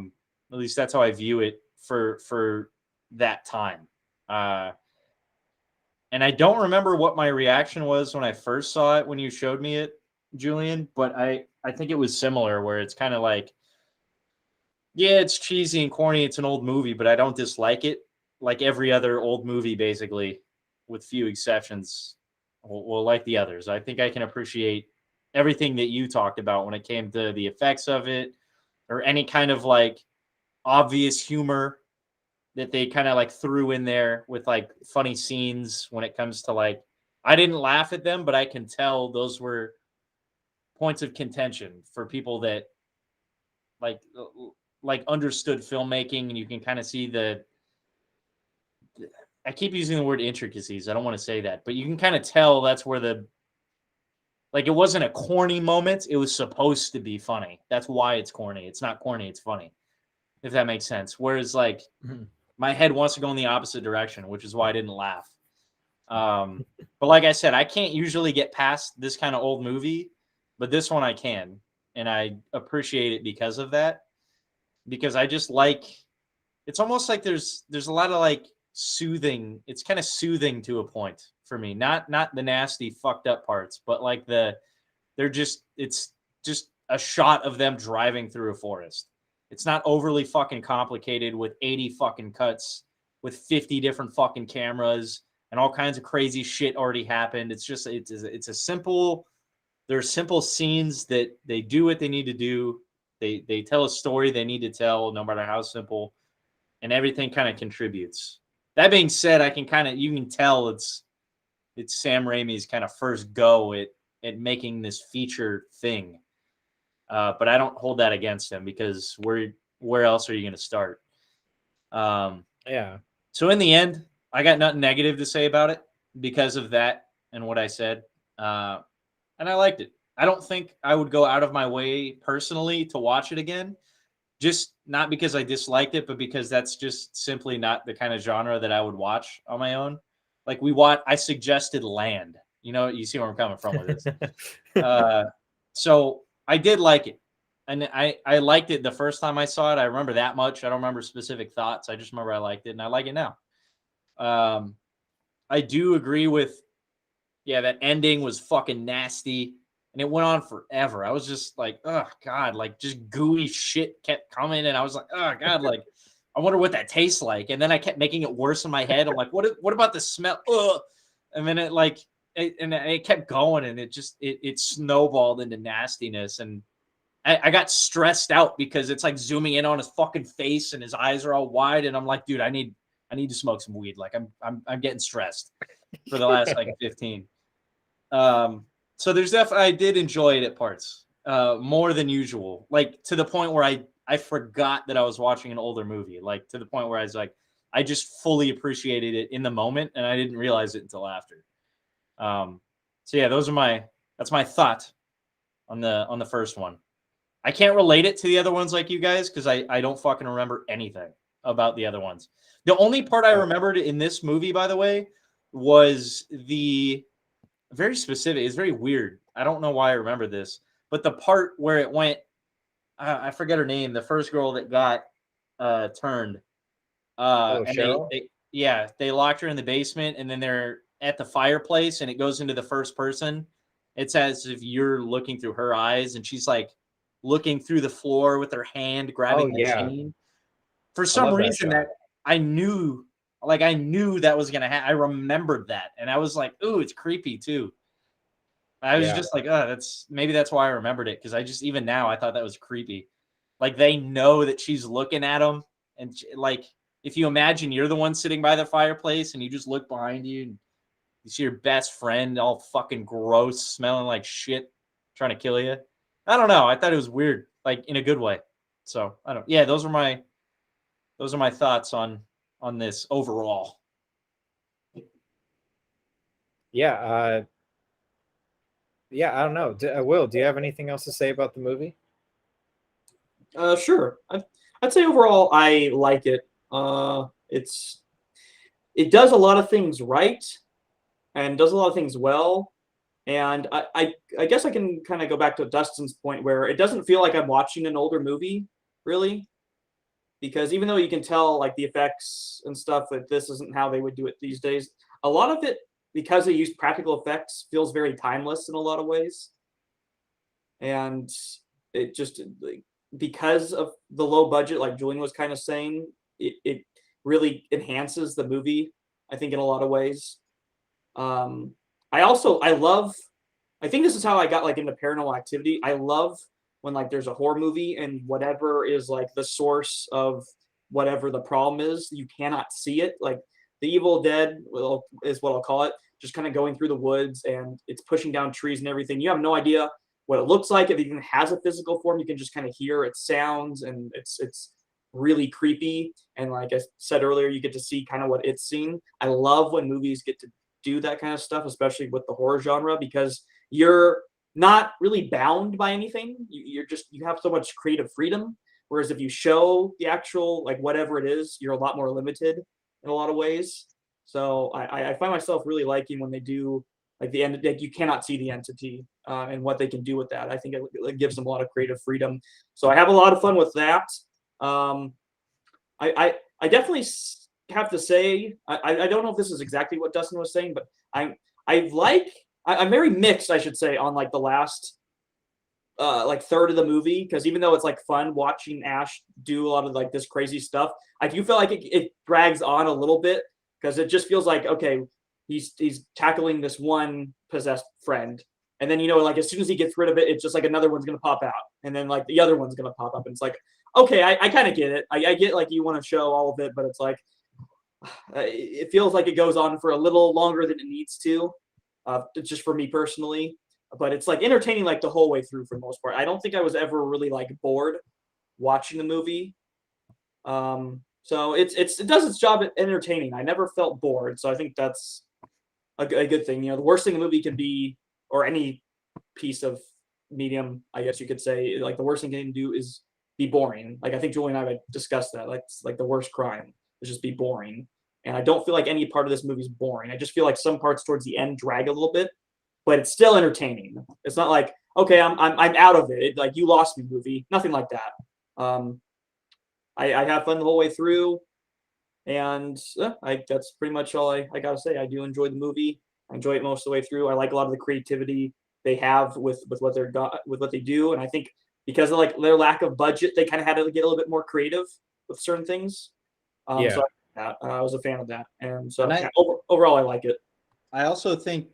least that's how I view it for that time. And I don't remember what my reaction was when I first saw it when you showed me it, Julian, but I think it was similar where it's kind of like, yeah, it's cheesy and corny. It's an old movie, but I don't dislike it. Like every other old movie, basically, with few exceptions, well, like the others. I think I can appreciate everything that you talked about when it came to the effects of it or any kind of like obvious humor that they kind of like threw in there with like funny scenes when it comes to like, I didn't laugh at them, but I can tell those were points of contention for people that like understood filmmaking, and you can kind of see I keep using the word intricacies. I don't want to say that, but you can kind of tell that's where it wasn't a corny moment. It was supposed to be funny. That's why it's corny. It's not corny. It's funny, if that makes sense. Whereas like my head wants to go in the opposite direction, which is why I didn't laugh. But like I said, I can't usually get past this kind of old movie, but this one I can. And I appreciate it because of that. Because I just like, it's almost like there's a lot of like soothing. It's kind of soothing to a point for me. Not the nasty fucked up parts, but like it's just a shot of them driving through a forest. It's not overly fucking complicated with 80 fucking cuts with 50 different fucking cameras and all kinds of crazy shit already happened. It's just it's a simple, there's simple scenes that they do what they need to do. They tell a story they need to tell, no matter how simple, and everything kind of contributes. That being said, you can tell it's Sam Raimi's kind of first go at making this feature thing. But I don't hold that against him because where else are you going to start? Yeah. So in the end, I got nothing negative to say about it because of that and what I said. And I liked it. I don't think I would go out of my way personally to watch it again. Just not because I disliked it, but because that's just simply not the kind of genre that I would watch on my own. Like I suggested Land. You see where I'm coming from with this. So I did like it. And I liked it the first time I saw it. I remember that much. I don't remember specific thoughts. I just remember I liked it, and I like it now. I do agree with, that ending was fucking nasty. And it went on forever. I was just like, oh, God, like just gooey shit kept coming. And I was like, oh, God, like, I wonder what that tastes like. And then I kept making it worse in my head. I'm like, what about the smell? Ugh. And then it kept going, and it snowballed into nastiness. And I got stressed out because it's like zooming in on his fucking face and his eyes are all wide. And I'm like, dude, I need to smoke some weed. Like I'm getting stressed for the last like 15. So there's definitely, I did enjoy it at parts, more than usual, like to the point where I forgot that I was watching an older movie, like to the point where I was like, I just fully appreciated it in the moment, and I didn't realize it until after. So yeah, that's my thought on the first one. I can't relate it to the other ones like you guys because I don't fucking remember anything about the other ones. The only part I remembered in this movie, by the way, was the very specific. It's very weird. I don't know why I remember this, but the part where it went, I forget her name, the first girl that got turned. And Cheryl? they locked her in the basement, and then they're at the fireplace, and it goes into the first person, It's as if you're looking through her eyes, and she's like looking through the floor with her hand grabbing the yeah. chain. For I some love that reason shot. that I knew that was gonna happen. I remembered that, and I was like, "Ooh, it's creepy too." I was Yeah. just like, "Oh, that's why I remembered it," because I just even now I thought that was creepy. Like they know that she's looking at them, and like if you imagine you're the one sitting by the fireplace and you just look behind you and you see your best friend all fucking gross, smelling like shit, trying to kill you. I don't know. I thought it was weird, like in a good way. So I don't. Yeah, those are my thoughts on this overall. Yeah. Yeah. I don't know. Will, do you have anything else to say about the movie? Sure. I'd say overall I like it. It does a lot of things right and does a lot of things well. And I guess I can kind of go back to Dustin's point where it doesn't feel like I'm watching an older movie, really, because even though you can tell like the effects and stuff that this isn't how they would do it these days, a lot of it, because they use practical effects, feels very timeless in a lot of ways. And it just like, because of the low budget, like Julian was kind of saying, it really enhances the movie, I think, in a lot of ways. Um, I love. I think this is how I got like into Paranormal Activity. I love when like there's a horror movie and whatever is like the source of whatever the problem is, you cannot see it. Like the Evil Dead is what I'll call it. Just kind of going through the woods and it's pushing down trees and everything. You have no idea what it looks like. If it even has a physical form, you can just kind of hear its sounds, and it's really creepy. And like I said earlier, you get to see kind of what it's seen. I love when movies get to do that kind of stuff, especially with the horror genre, because you're not really bound by anything. You have so much creative freedom. Whereas if you show the actual like whatever it is, you're a lot more limited in a lot of ways. So I find myself really liking when they do like the end. Like you cannot see the entity and what they can do with that. I think it gives them a lot of creative freedom. So I have a lot of fun with that. Um, I definitely have to say I don't know if this is exactly what Dustin was saying, but I'm very mixed, I should say, on like the last like third of the movie, because even though it's like fun watching Ash do a lot of like this crazy stuff, I do feel like it drags on a little bit because it just feels like okay, he's tackling this one possessed friend, and then like as soon as he gets rid of it, it's just like another one's gonna pop out, and then like the other one's gonna pop up, and it's like okay, I kind of get it. I get like you want to show all of it, but it's like it feels like it goes on for a little longer than it needs to, just for me personally. But it's like entertaining like the whole way through for the most part. I don't think I was ever really like bored watching the movie. So it does its job at entertaining. I never felt bored, so I think that's a good thing. The worst thing a movie can be, or any piece of medium, I guess you could say, like the worst thing it can do is be boring. Like I think Julie and I had discussed that. Like it's like the worst crime is just be boring. And I don't feel like any part of this movie is boring. I just feel like some parts towards the end drag a little bit, but it's still entertaining. It's not like okay, I'm out of it. Like you lost me, movie. Nothing like that. I have fun the whole way through, and that's pretty much all I gotta say. I do enjoy the movie. I enjoy it most of the way through. I like a lot of the creativity they have with what with what they do, and I think because of like their lack of budget, they kind of had to get a little bit more creative with certain things. Yeah. So I was a fan of that, and so And yeah, overall I like it. I also think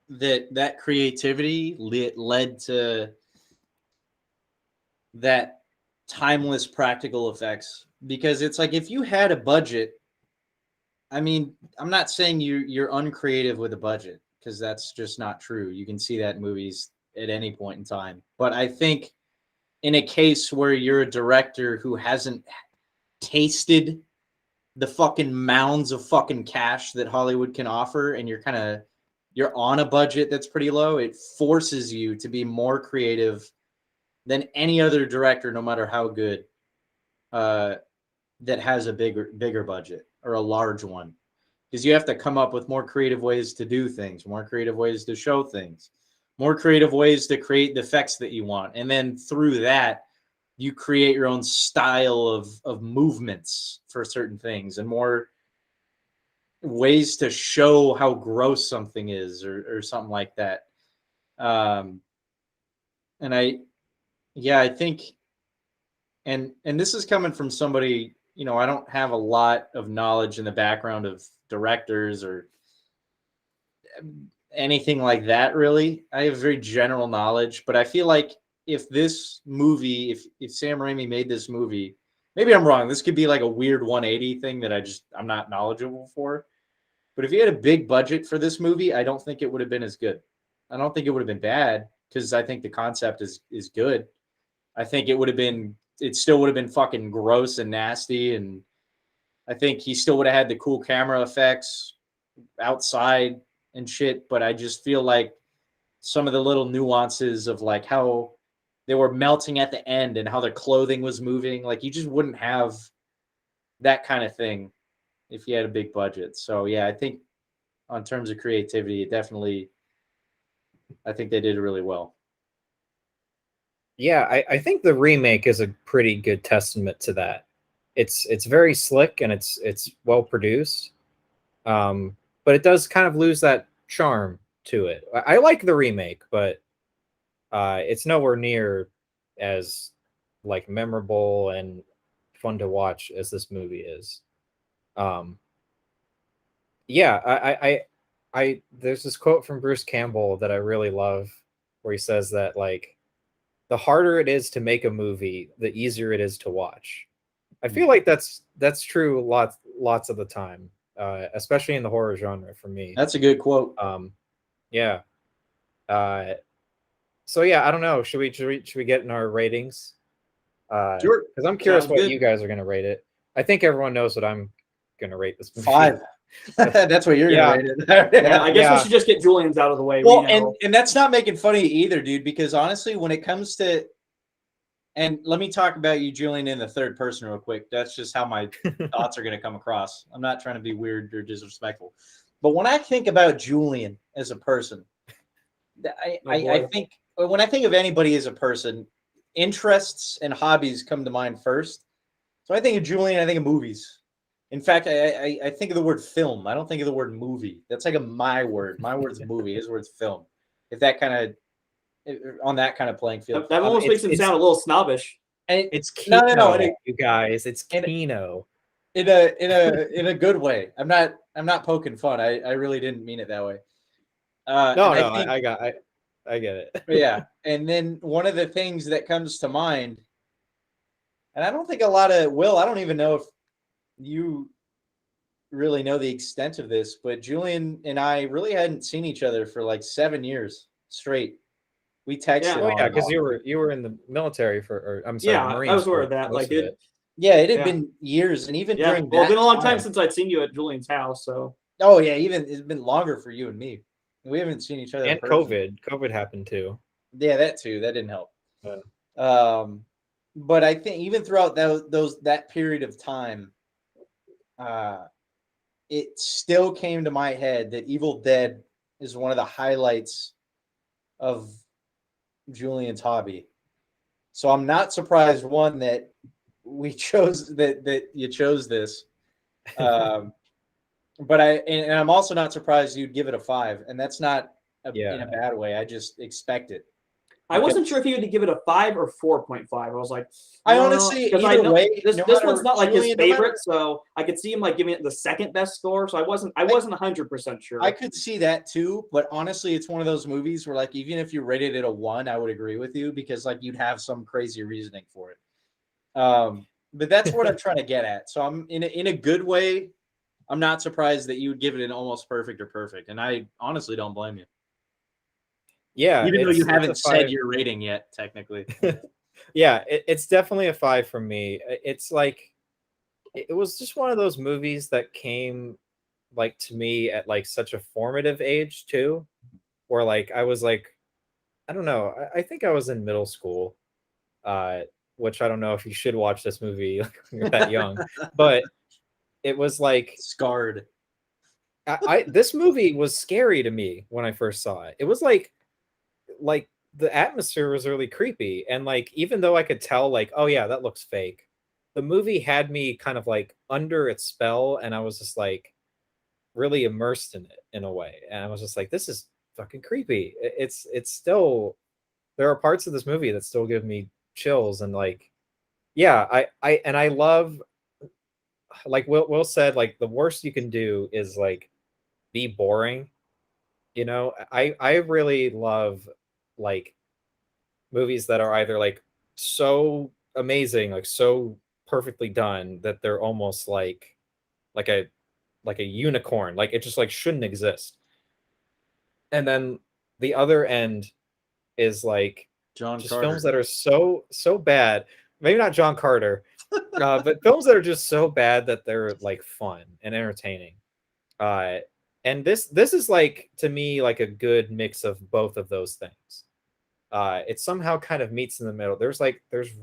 that creativity led to that timeless practical effects, because it's like if you had a budget, I mean, I'm not saying you're uncreative with a budget, because that's just not true. You can see that in movies at any point in time. But I think in a case where you're a director who hasn't tasted the fucking mounds of fucking cash that Hollywood can offer, and you're on a budget that's pretty low, it forces you to be more creative than any other director, no matter how good, that has a bigger budget or a large one, because you have to come up with more creative ways to do things, more creative ways to show things, more creative ways to create the effects that you want, and then through that you create your own style of movements for certain things, and more ways to show how gross something is, or something like that. Um, and I think, and this is coming from somebody, I don't have a lot of knowledge in the background of directors or anything like that, really. I have very general knowledge, but I feel like if this movie, if Sam Raimi made this movie, maybe I'm wrong. This could be like a weird 180 thing that I'm not knowledgeable for. But if he had a big budget for this movie, I don't think it would have been as good. I don't think it would have been bad because I think the concept is good. I think it still would have been fucking gross and nasty. And I think he still would have had the cool camera effects outside and shit. But I just feel like some of the little nuances of like how they were melting at the end and how their clothing was moving, like you just wouldn't have that kind of thing if you had a big budget. So yeah, I think on terms of creativity, I think they did really well. Yeah, I think the remake is a pretty good testament to that. It's very slick and it's well produced, but it does kind of lose that charm to it. I like the remake, but it's nowhere near as like memorable and fun to watch as this movie is. Um, yeah, I there's this quote from Bruce Campbell that I really love, where he says that like the harder it is to make a movie, the easier it is to watch. I feel like that's true lots of the time, especially in the horror genre for me. That's a good quote. Yeah. So yeah, I don't know. Should we get in our ratings? Sure. Because I'm curious Sounds what good. you guys are gonna rate it. I think everyone knows what I'm gonna rate this movie. 5. That's what you're Yeah. gonna rate it. Yeah, I guess Yeah. we should just get Julian's out of the way. Well, We know. and that's not making fun of you either, dude, because honestly, when it comes to, and let me talk about you, Julian, in the third person real quick. That's just how my thoughts are going to come across. I'm not trying to be weird or disrespectful. But when I think about Julian as a person, I think when I think of anybody as a person, interests and hobbies come to mind first. So I think of Julian, I think of movies. In fact, I think of the word film. I don't think of the word movie. That's like my word. My word's movie. His word's film. If that kind of on that kind of playing field, That almost makes him sound a little snobbish. And It's Kino, no, you guys. It's Kino. in a good way. I'm not poking fun. I really didn't mean it that way. No, I get it. yeah. And then one of the things that comes to mind, and I don't think a lot of I don't even know if you really know the extent of this, but Julian and I really hadn't seen each other for like 7 years straight. We texted. Oh yeah, because you were in the military or I'm sorry, Yeah, Marines. I was aware of that. Like it. Yeah, it had been years, and even Yeah, during well, it's that been a long time since I'd seen you at Julian's house. So. Oh yeah, even it's been longer for you and me. We haven't seen each other. And COVID happened too. Yeah, that too. That didn't help. Yeah. But I think even throughout that period of time, it still came to my head that Evil Dead is one of the highlights of Julian's hobby. So I'm not surprised, one, that we chose that you chose this. But I'm also not surprised you'd give it a 5, and that's not in a bad way. I just expect it. I wasn't sure if he would give it a 5 or 4.5. I was like, I honestly, either way, this one's not like his favorite, so I could see him like giving it the second best score. So I wasn't 100% sure. I could see that too, but honestly, it's one of those movies where like even if you rated it a 1, I would agree with you because like you'd have some crazy reasoning for it. But that's what I'm trying to get at. So I'm in a good way. I'm not surprised that you would give it an almost perfect or perfect, and I honestly don't blame you. Yeah, even though you haven't said your rating yet, technically. Yeah, it's definitely a 5 from me. It's like it was just one of those movies that came like to me at like such a formative age too, where like I was like, I don't know, I think I was in middle school, which I don't know if you should watch this movie when you're that young, but it was like scarred. This movie was scary to me when I first saw it. It was like the atmosphere was really creepy, and like even though I could tell like, oh yeah, that looks fake, the movie had me kind of like under its spell, and I was just like really immersed in it in a way, and I was just like, this is fucking creepy. It's still, there are parts of this movie that still give me chills, and like, yeah, I love, like Will said, like the worst you can do is like be boring. You know, I really love like movies that are either like so amazing, like so perfectly done that they're almost like a like a unicorn, like it just like shouldn't exist. And then the other end is like John just films Carter. that are so bad. Maybe not John Carter, but films that are just so bad that they're like fun and entertaining. Uh, and this is like, to me, like a good mix of both of those things. It somehow kind of meets in the middle. There's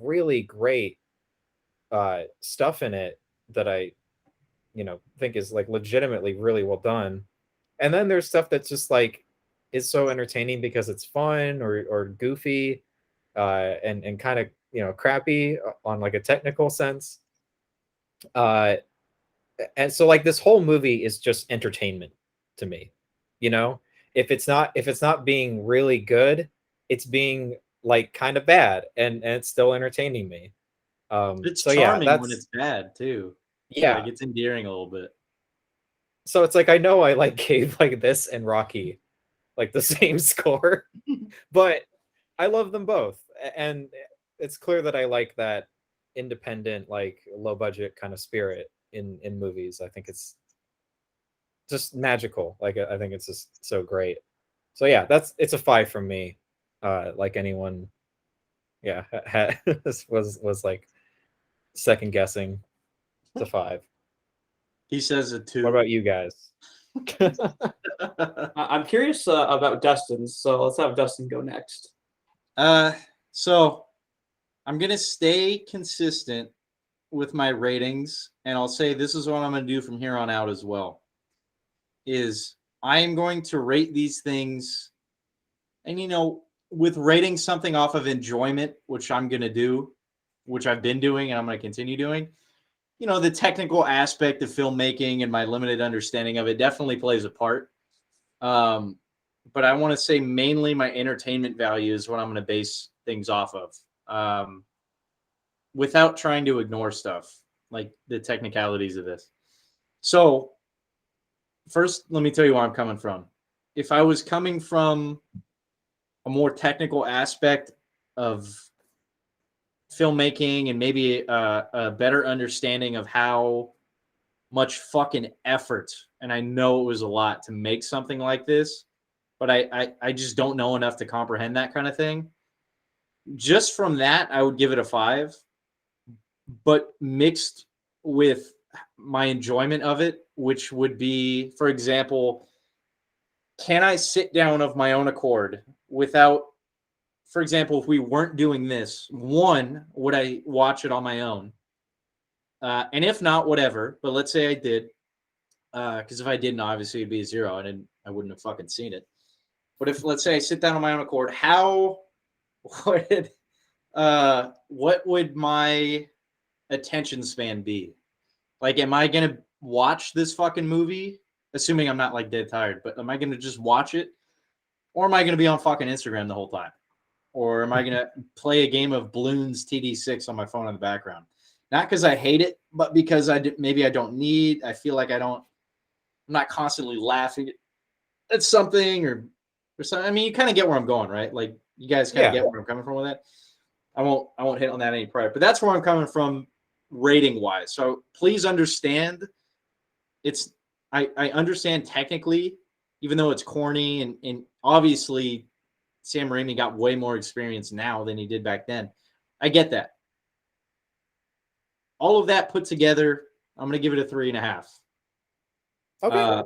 really great stuff in it that I, think is like legitimately really well done. And then there's stuff that's just like is so entertaining because it's fun or goofy, and kind of crappy on like a technical sense. Uh, and so like this whole movie is just entertainment to me. You know, if it's not being really good, it's being like kind of bad, and it's still entertaining me. It's So yeah, charming when it's bad too. Like yeah. it's endearing a little bit. So it's like I know I like gave like this and Rocky like the same score, but I love them both, and it's clear that I like that independent, like low budget kind of spirit in movies. I think it's just magical. Like I think it's just so great. So yeah, it's a 5 from me. Like anyone, yeah, this was like second guessing. It's a 5. He says it What too. about you guys? I'm curious about Dustin's, so let's have Dustin go next. So I'm gonna stay consistent with my ratings, and I'll say this is what I'm gonna do from here on out as well. Is I am going to rate these things, and with rating something off of enjoyment, which I'm gonna do, which I've been doing, and I'm gonna continue doing. The technical aspect of filmmaking and my limited understanding of it definitely plays a part. But I want to say mainly my entertainment value is what I'm going to base things off of, without trying to ignore stuff like the technicalities of this. So first, let me tell you where I'm coming from. If I was coming from a more technical aspect of filmmaking and maybe a better understanding of how much fucking effort, and I know it was a lot to make something like this, but I just don't know enough to comprehend that kind of thing. Just from that, I would give it a 5, but mixed with my enjoyment of it, which would be, for example, can I sit down of my own accord without, for example, if we weren't doing this, one, would I watch it on my own? And if not, whatever. But let's say I did, because if I didn't, obviously it'd be a 0, and I wouldn't have fucking seen it. But if, let's say, I sit down on my own accord, what would my attention span be? Like, am I gonna watch this fucking movie, assuming I'm not like dead tired? But am I gonna just watch it, or am I gonna be on fucking Instagram the whole time? Or am I going to play a game of Bloons TD6 on my phone in the background? Not because I hate it, but because maybe I don't need, I feel like I'm not constantly laughing at something or something. I mean, you kind of get where I'm going, right? Like, you guys kind of get where I'm coming from with that. I won't hit on that any prior, but that's where I'm coming from rating wise. So please understand, I understand technically, even though it's corny and obviously Sam Raimi got way more experience now than he did back then. I get that. All of that put together, I'm going to give it a 3.5. Okay.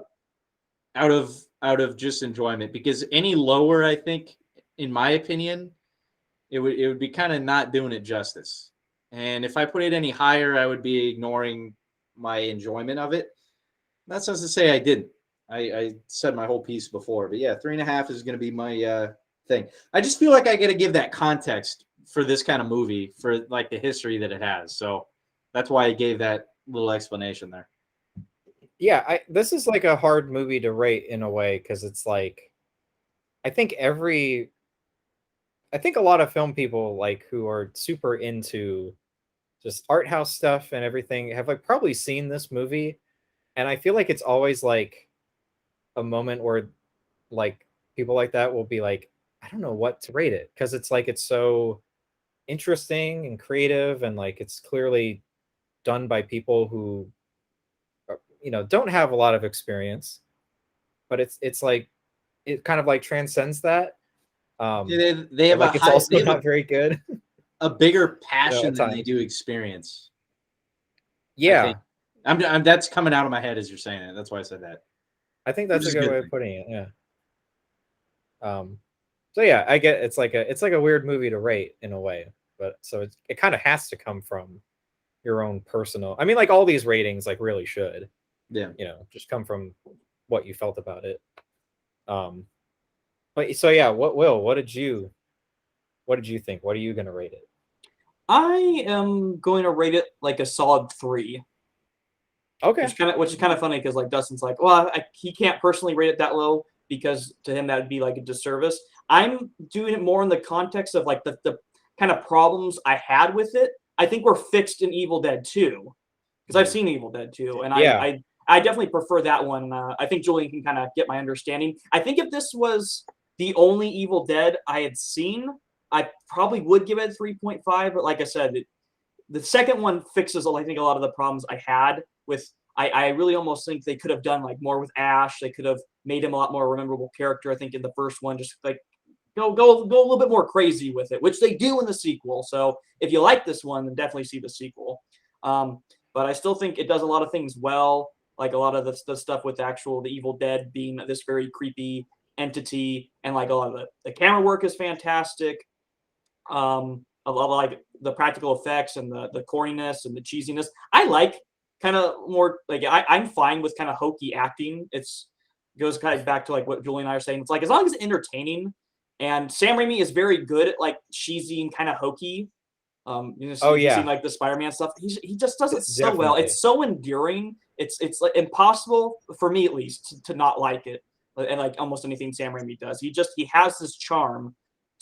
Out of just enjoyment, because any lower, I think, in my opinion, it would be kind of not doing it justice. And if I put it any higher, I would be ignoring my enjoyment of it. That's not to say I didn't. I said my whole piece before, but yeah, 3.5 is going to be my thing. I just feel like I got to give that context for this kind of movie, for like the history that it has. So that's why I gave that little explanation there. Yeah, this is like a hard movie to rate in a way, because it's like I think a lot of film people like who are super into just art house stuff and everything have like probably seen this movie, and I feel like it's always like a moment where like people like that will be like, I don't know what to rate it, because it's like it's so interesting and creative, and like it's clearly done by people who don't have a lot of experience, but it's like it kind of like transcends that. They have Like it's also not very good. a bigger at passion than they times. do experience. Yeah, I'm that's coming out of my head as you're saying it. That's why I said that. I think that's Which a is good good way of thing. putting it. Yeah. So yeah, I get it's like a weird movie to rate in a way, but so it kind of has to come from your own personal. I mean, like all these ratings like really should, Yeah. just come from what you felt about it. But so yeah, what did you think? What are you gonna rate it? I am going to rate it like a solid 3. Okay. Which is kind of funny because like Dustin's like, well, he can't personally rate it that low because to him that would be like a disservice. I'm doing it more in the context of like the kind of problems I had with it. I think were fixed in Evil Dead 2 because I've seen Evil Dead 2, and Yeah. I definitely prefer that one. I think Julian can kind of get my understanding. I think if this was the only Evil Dead I had seen, I probably would give it 3.5. But like I said, the second one fixes, I think, a lot of the problems I had with. I really almost think they could have done like more with Ash. They could have made him a lot more memorable character. I think in the first one, just like go a little bit more crazy with it, which they do in the sequel. So if you like this one, then definitely see the sequel. But I still think it does a lot of things well, like a lot of the stuff with the Evil Dead being this very creepy entity, and like a lot of the camera work is fantastic. A lot of like the practical effects and the corniness and the cheesiness. I like kind of more like I'm fine with kind of hokey acting. It's goes kind of back to like what Julie and I are saying. It's like as long as it's entertaining, and Sam Raimi is very good at like cheesy and kind of hokey. Oh If you've yeah, seen like the Spider-Man stuff, he just does it so well. definitely. It's so enduring. It's like impossible for me at least to not like it. And like almost anything Sam Raimi does, he has this charm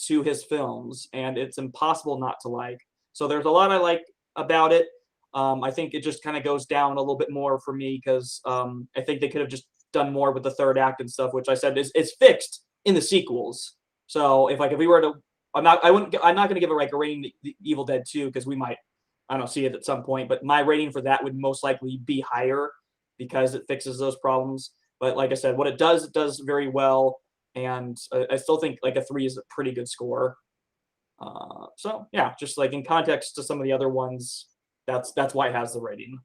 to his films, and it's impossible not to like. So there's a lot I like about it. I think it just kind of goes down a little bit more for me because I think they could have just done more with the third act and stuff, which I said is fixed in the sequels. So if we were to, I'm not going to give it like a rating to Evil Dead 2 because we might, I don't know, see it at some point, but my rating for that would most likely be higher because it fixes those problems. But like I said, what it does very well, and I still think like a 3 is a pretty good score. So yeah, just like in context to some of the other ones, that's why it has the rating.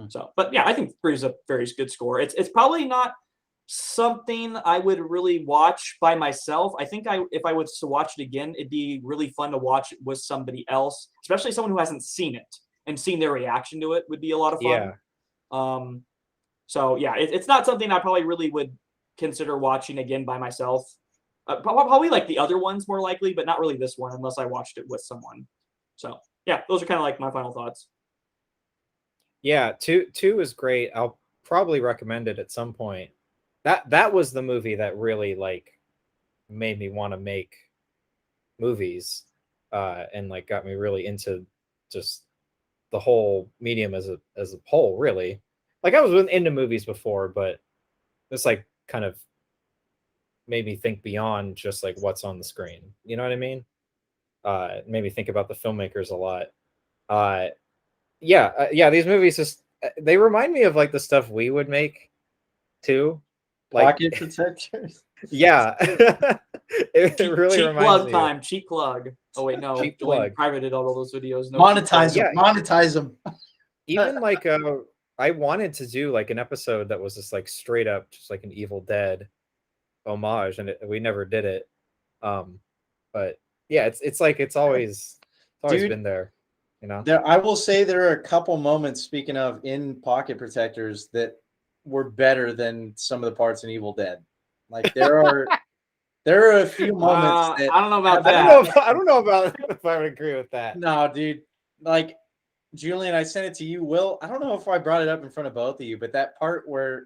So, but yeah, I think 3 is a very good score. It's probably not something I would really watch by myself. I think if I was to watch it again, it'd be really fun to watch it with somebody else, especially someone who hasn't seen it and seen their reaction to it would be a lot of fun. Yeah. So yeah, it's not something I probably really would consider watching again by myself. Probably like the other ones more likely, but not really this one unless I watched it with someone. So yeah, those are kind of like my final thoughts. Yeah, two is great. I'll probably recommend it at some point. That was the movie that really like made me want to make movies, and like got me really into just the whole medium as a whole. Really, like I was into movies before, but this like kind of made me think beyond just like what's on the screen. You know what I mean? Made me think about the filmmakers a lot. Uh, yeah. These movies just they remind me of like the stuff we would make too. Like, Pocket protectors. yeah, it really cheap reminds plug me. time. Cheap plug. Oh wait, no. Cheap Julian plug. privated all those videos. No Monetize them. Yeah. Monetize them. Even like I wanted to do like an episode that was just like straight up just like an Evil Dead homage, and we never did it. But yeah, it's like it's always Dude, been there, you know. I will say there are a couple moments, speaking of in Pocket Protectors, that were better than some of the parts in Evil Dead. Like there are a few moments that I don't know about I that. don't know about if I would agree with that. No, dude. Like Julian, I sent it to you. Will, I don't know if I brought it up in front of both of you, but that part where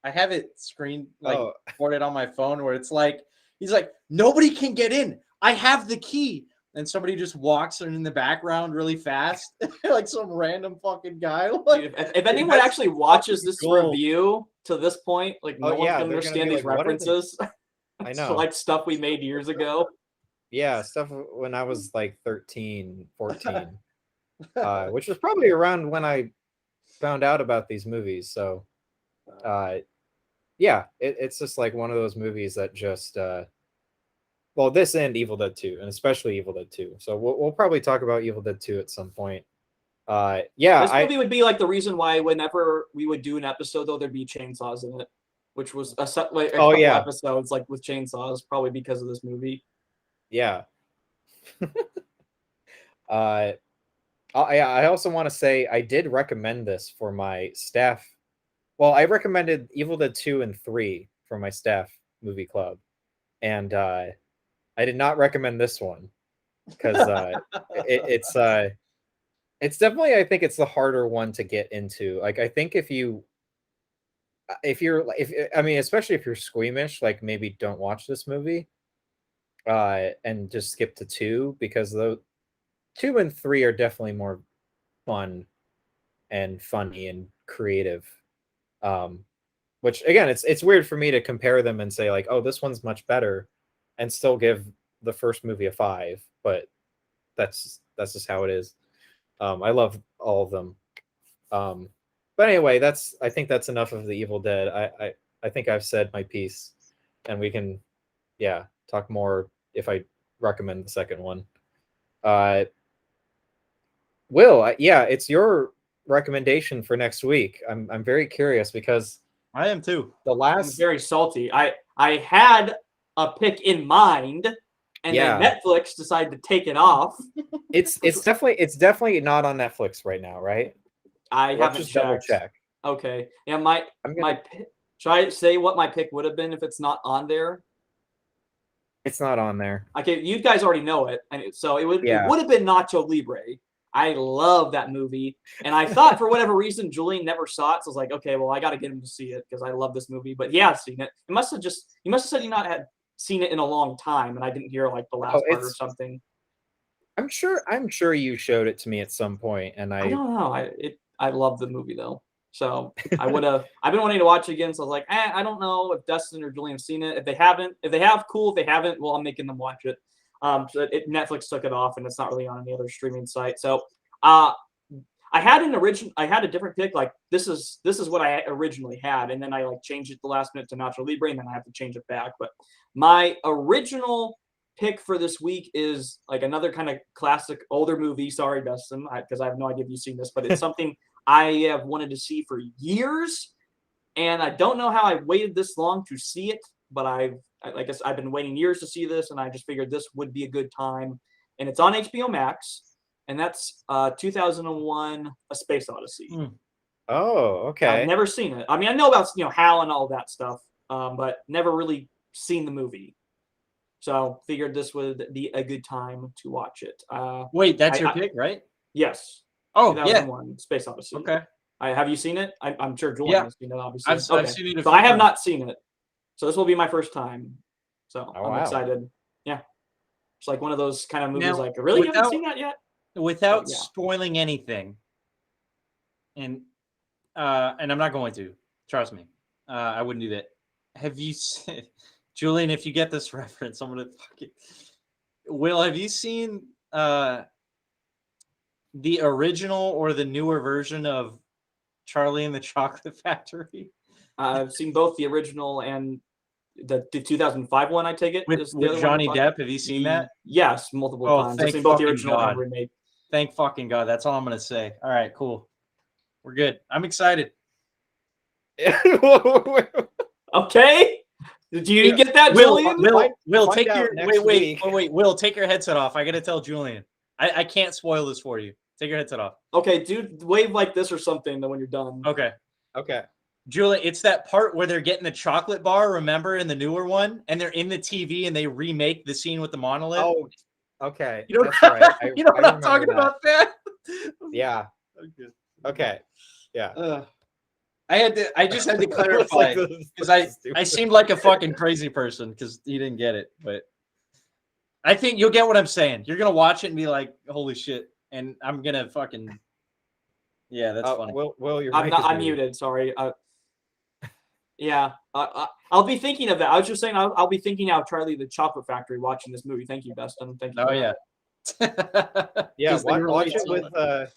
I have it screened like recorded on my phone where it's like He's like, nobody can get in. I have the key. And somebody just walks in the background really fast, like some random fucking guy. Like, Dude, if anyone actually watches this gold. review to this point, like no Oh, one's yeah, gonna they're gonna understand be these like, "What are they-" references. I to know. like stuff we made years ago. Yeah, stuff when I was like 13, 14, which was probably around when I found out about these movies. So, yeah, it's just like one of those movies that just, well, this and Evil Dead 2, and especially Evil Dead 2. So we'll probably talk about Evil Dead 2 at some point. Yeah, This movie would be like the reason why whenever we would do an episode, though, there'd be chainsaws in it, which was like a Oh, couple yeah. episodes like with chainsaws, probably because of this movie. Yeah. I also want to say I did recommend this for my staff. Well, I recommended Evil Dead 2 and 3 for my staff movie club. And I did not recommend this one because it's definitely, I think it's the harder one to get into. Like, I think if I mean, especially if you're squeamish, like maybe don't watch this movie and just skip to 2, because the 2 and 3 are definitely more fun and funny and creative. Which again, it's weird for me to compare them and say like, oh, this one's much better, and still give the first movie a 5, but that's just how it is. I love all of them. But anyway, I think that's enough of the Evil Dead. I think I've said my piece, and we can, yeah, talk more if I recommend the second one. Will, yeah, it's your recommendation for next week. I'm very curious because I am too. the I'm last, very salty. I had a pick in mind, and Yeah. then Netflix decided to take it off. it's definitely not on Netflix right now, right? I Let's haven't just double checked. check. Okay, yeah, I'm my gonna. pick, should I say what my pick would have been if it's not on there? It's not on there. Okay, you guys already know it, and so it would Yeah. have been Nacho Libre. I love that movie, and I thought for whatever reason Julian never saw it, so I was like, okay, well I got to get him to see it because I love this movie. But he has seen it. He must have said he not had seen it in a long time, and I didn't hear like the last part or something. I'm sure you showed it to me at some point, and I don't know. I love the movie though. So I've been wanting to watch it again. So I was like, I don't know if Dustin or Julian have seen it. If they have, cool. If they haven't, well, I'm making them watch it. So Netflix took it off, and it's not really on any other streaming site. So, I had a different pick. Like this is what I originally had, and then I like changed it the last minute to Nacho Libre, and then I have to change it back. But my original pick for this week is like another kind of classic older movie. Sorry, Dustin, because I have no idea if you've seen this, but it's something I have wanted to see for years, and I don't know how I waited this long to see it, but I guess I've been waiting years to see this, and I just figured this would be a good time. And it's on HBO Max, and that's 2001: A Space Odyssey. Oh, okay. I've never seen it. I mean, I know about HAL and all that stuff, but never really seen the movie. So figured this would be a good time to watch it. Wait, that's your pick, right? Yes. Oh, 2001: Space Odyssey. Okay. Have you seen it? I'm sure Julian has seen it, obviously. I've seen it. So I have not seen it. So this will be my first time. So Oh, I'm wow. excited. Yeah. It's like one of those kind of movies Now, like, really haven't seen that yet? Without Yeah. spoiling anything, and I'm not going to, trust me. I wouldn't do that. Have you seen, Julian, if you get this reference, I'm gonna fucking Will, have you seen the original or the newer version of Charlie and the Chocolate Factory? I've seen both the original and the 2005 one, I take it. With Johnny Depp, have you seen that? Yes, multiple times. I've Thank seen both the fucking original God. and remake. Thank fucking God. That's all I'm gonna say. All right, cool. We're good. I'm excited. Okay. Did you get that, Julian? Will, take your wait. Will, take your headset off. I gotta tell Julian. I can't spoil this for you. Take your headset off. Okay, dude, wave like this or something when you're done. Okay. Okay. Julian, it's that part where they're getting the chocolate bar, remember, in the newer one, and they're in the TV and they remake the scene with the monolith. Oh, okay. You know, That's right. you know what I'm talking about, that? Yeah. Okay. Okay. Yeah. I just had to It's clarify like this- because this is I stupid. seemed like a fucking crazy person because he didn't get it, but I think you'll get what I'm saying. You're gonna watch it and be like, "Holy shit!" And I'm gonna fucking yeah, that's funny. Will, your I'm mic not. is I'm muted. muted. Sorry. Yeah. I'll be thinking of that. I was just saying. I'll be thinking of Charlie the Chocolate Factory watching this movie. Thank you, Dustin. Thank you. Oh for yeah, Yeah, 'Cause they watch relate it so with much.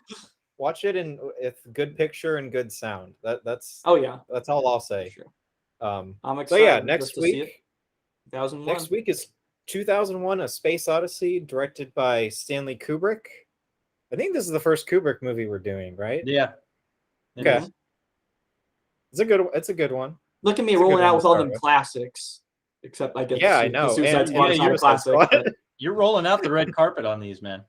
watch it in with good picture and good sound. That's Oh yeah. that's all I'll say. Sure. Um, I'm so excited. yeah, just to see it. 2001. next week is 2001: A Space Odyssey, directed by Stanley Kubrick. I think this is the first Kubrick movie we're doing, right? Yeah. It Okay. is. It's a good one. Look at me It's a good rolling one out to with all start them with. classics. Except I guess Yeah, I the know. Suicide And Squad is not a Suicide classic. Squad. But You're rolling out the red carpet on these, man.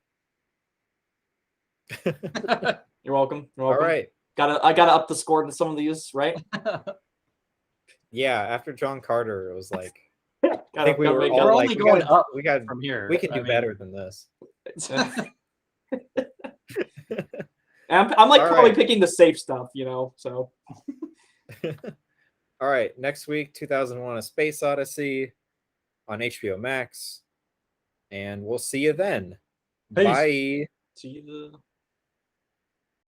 you're welcome. You're All welcome. right. I gotta up the score to some of these, right? Yeah, after John Carter, it was like I Gotta- think we gotta were make all We're like, only going up we got from here. we can I do mean, better than this. I'm like All probably right. picking the safe stuff, So All right, next week, 2001: A Space Odyssey on HBO Max, and we'll see you then. Peace. Bye. see you.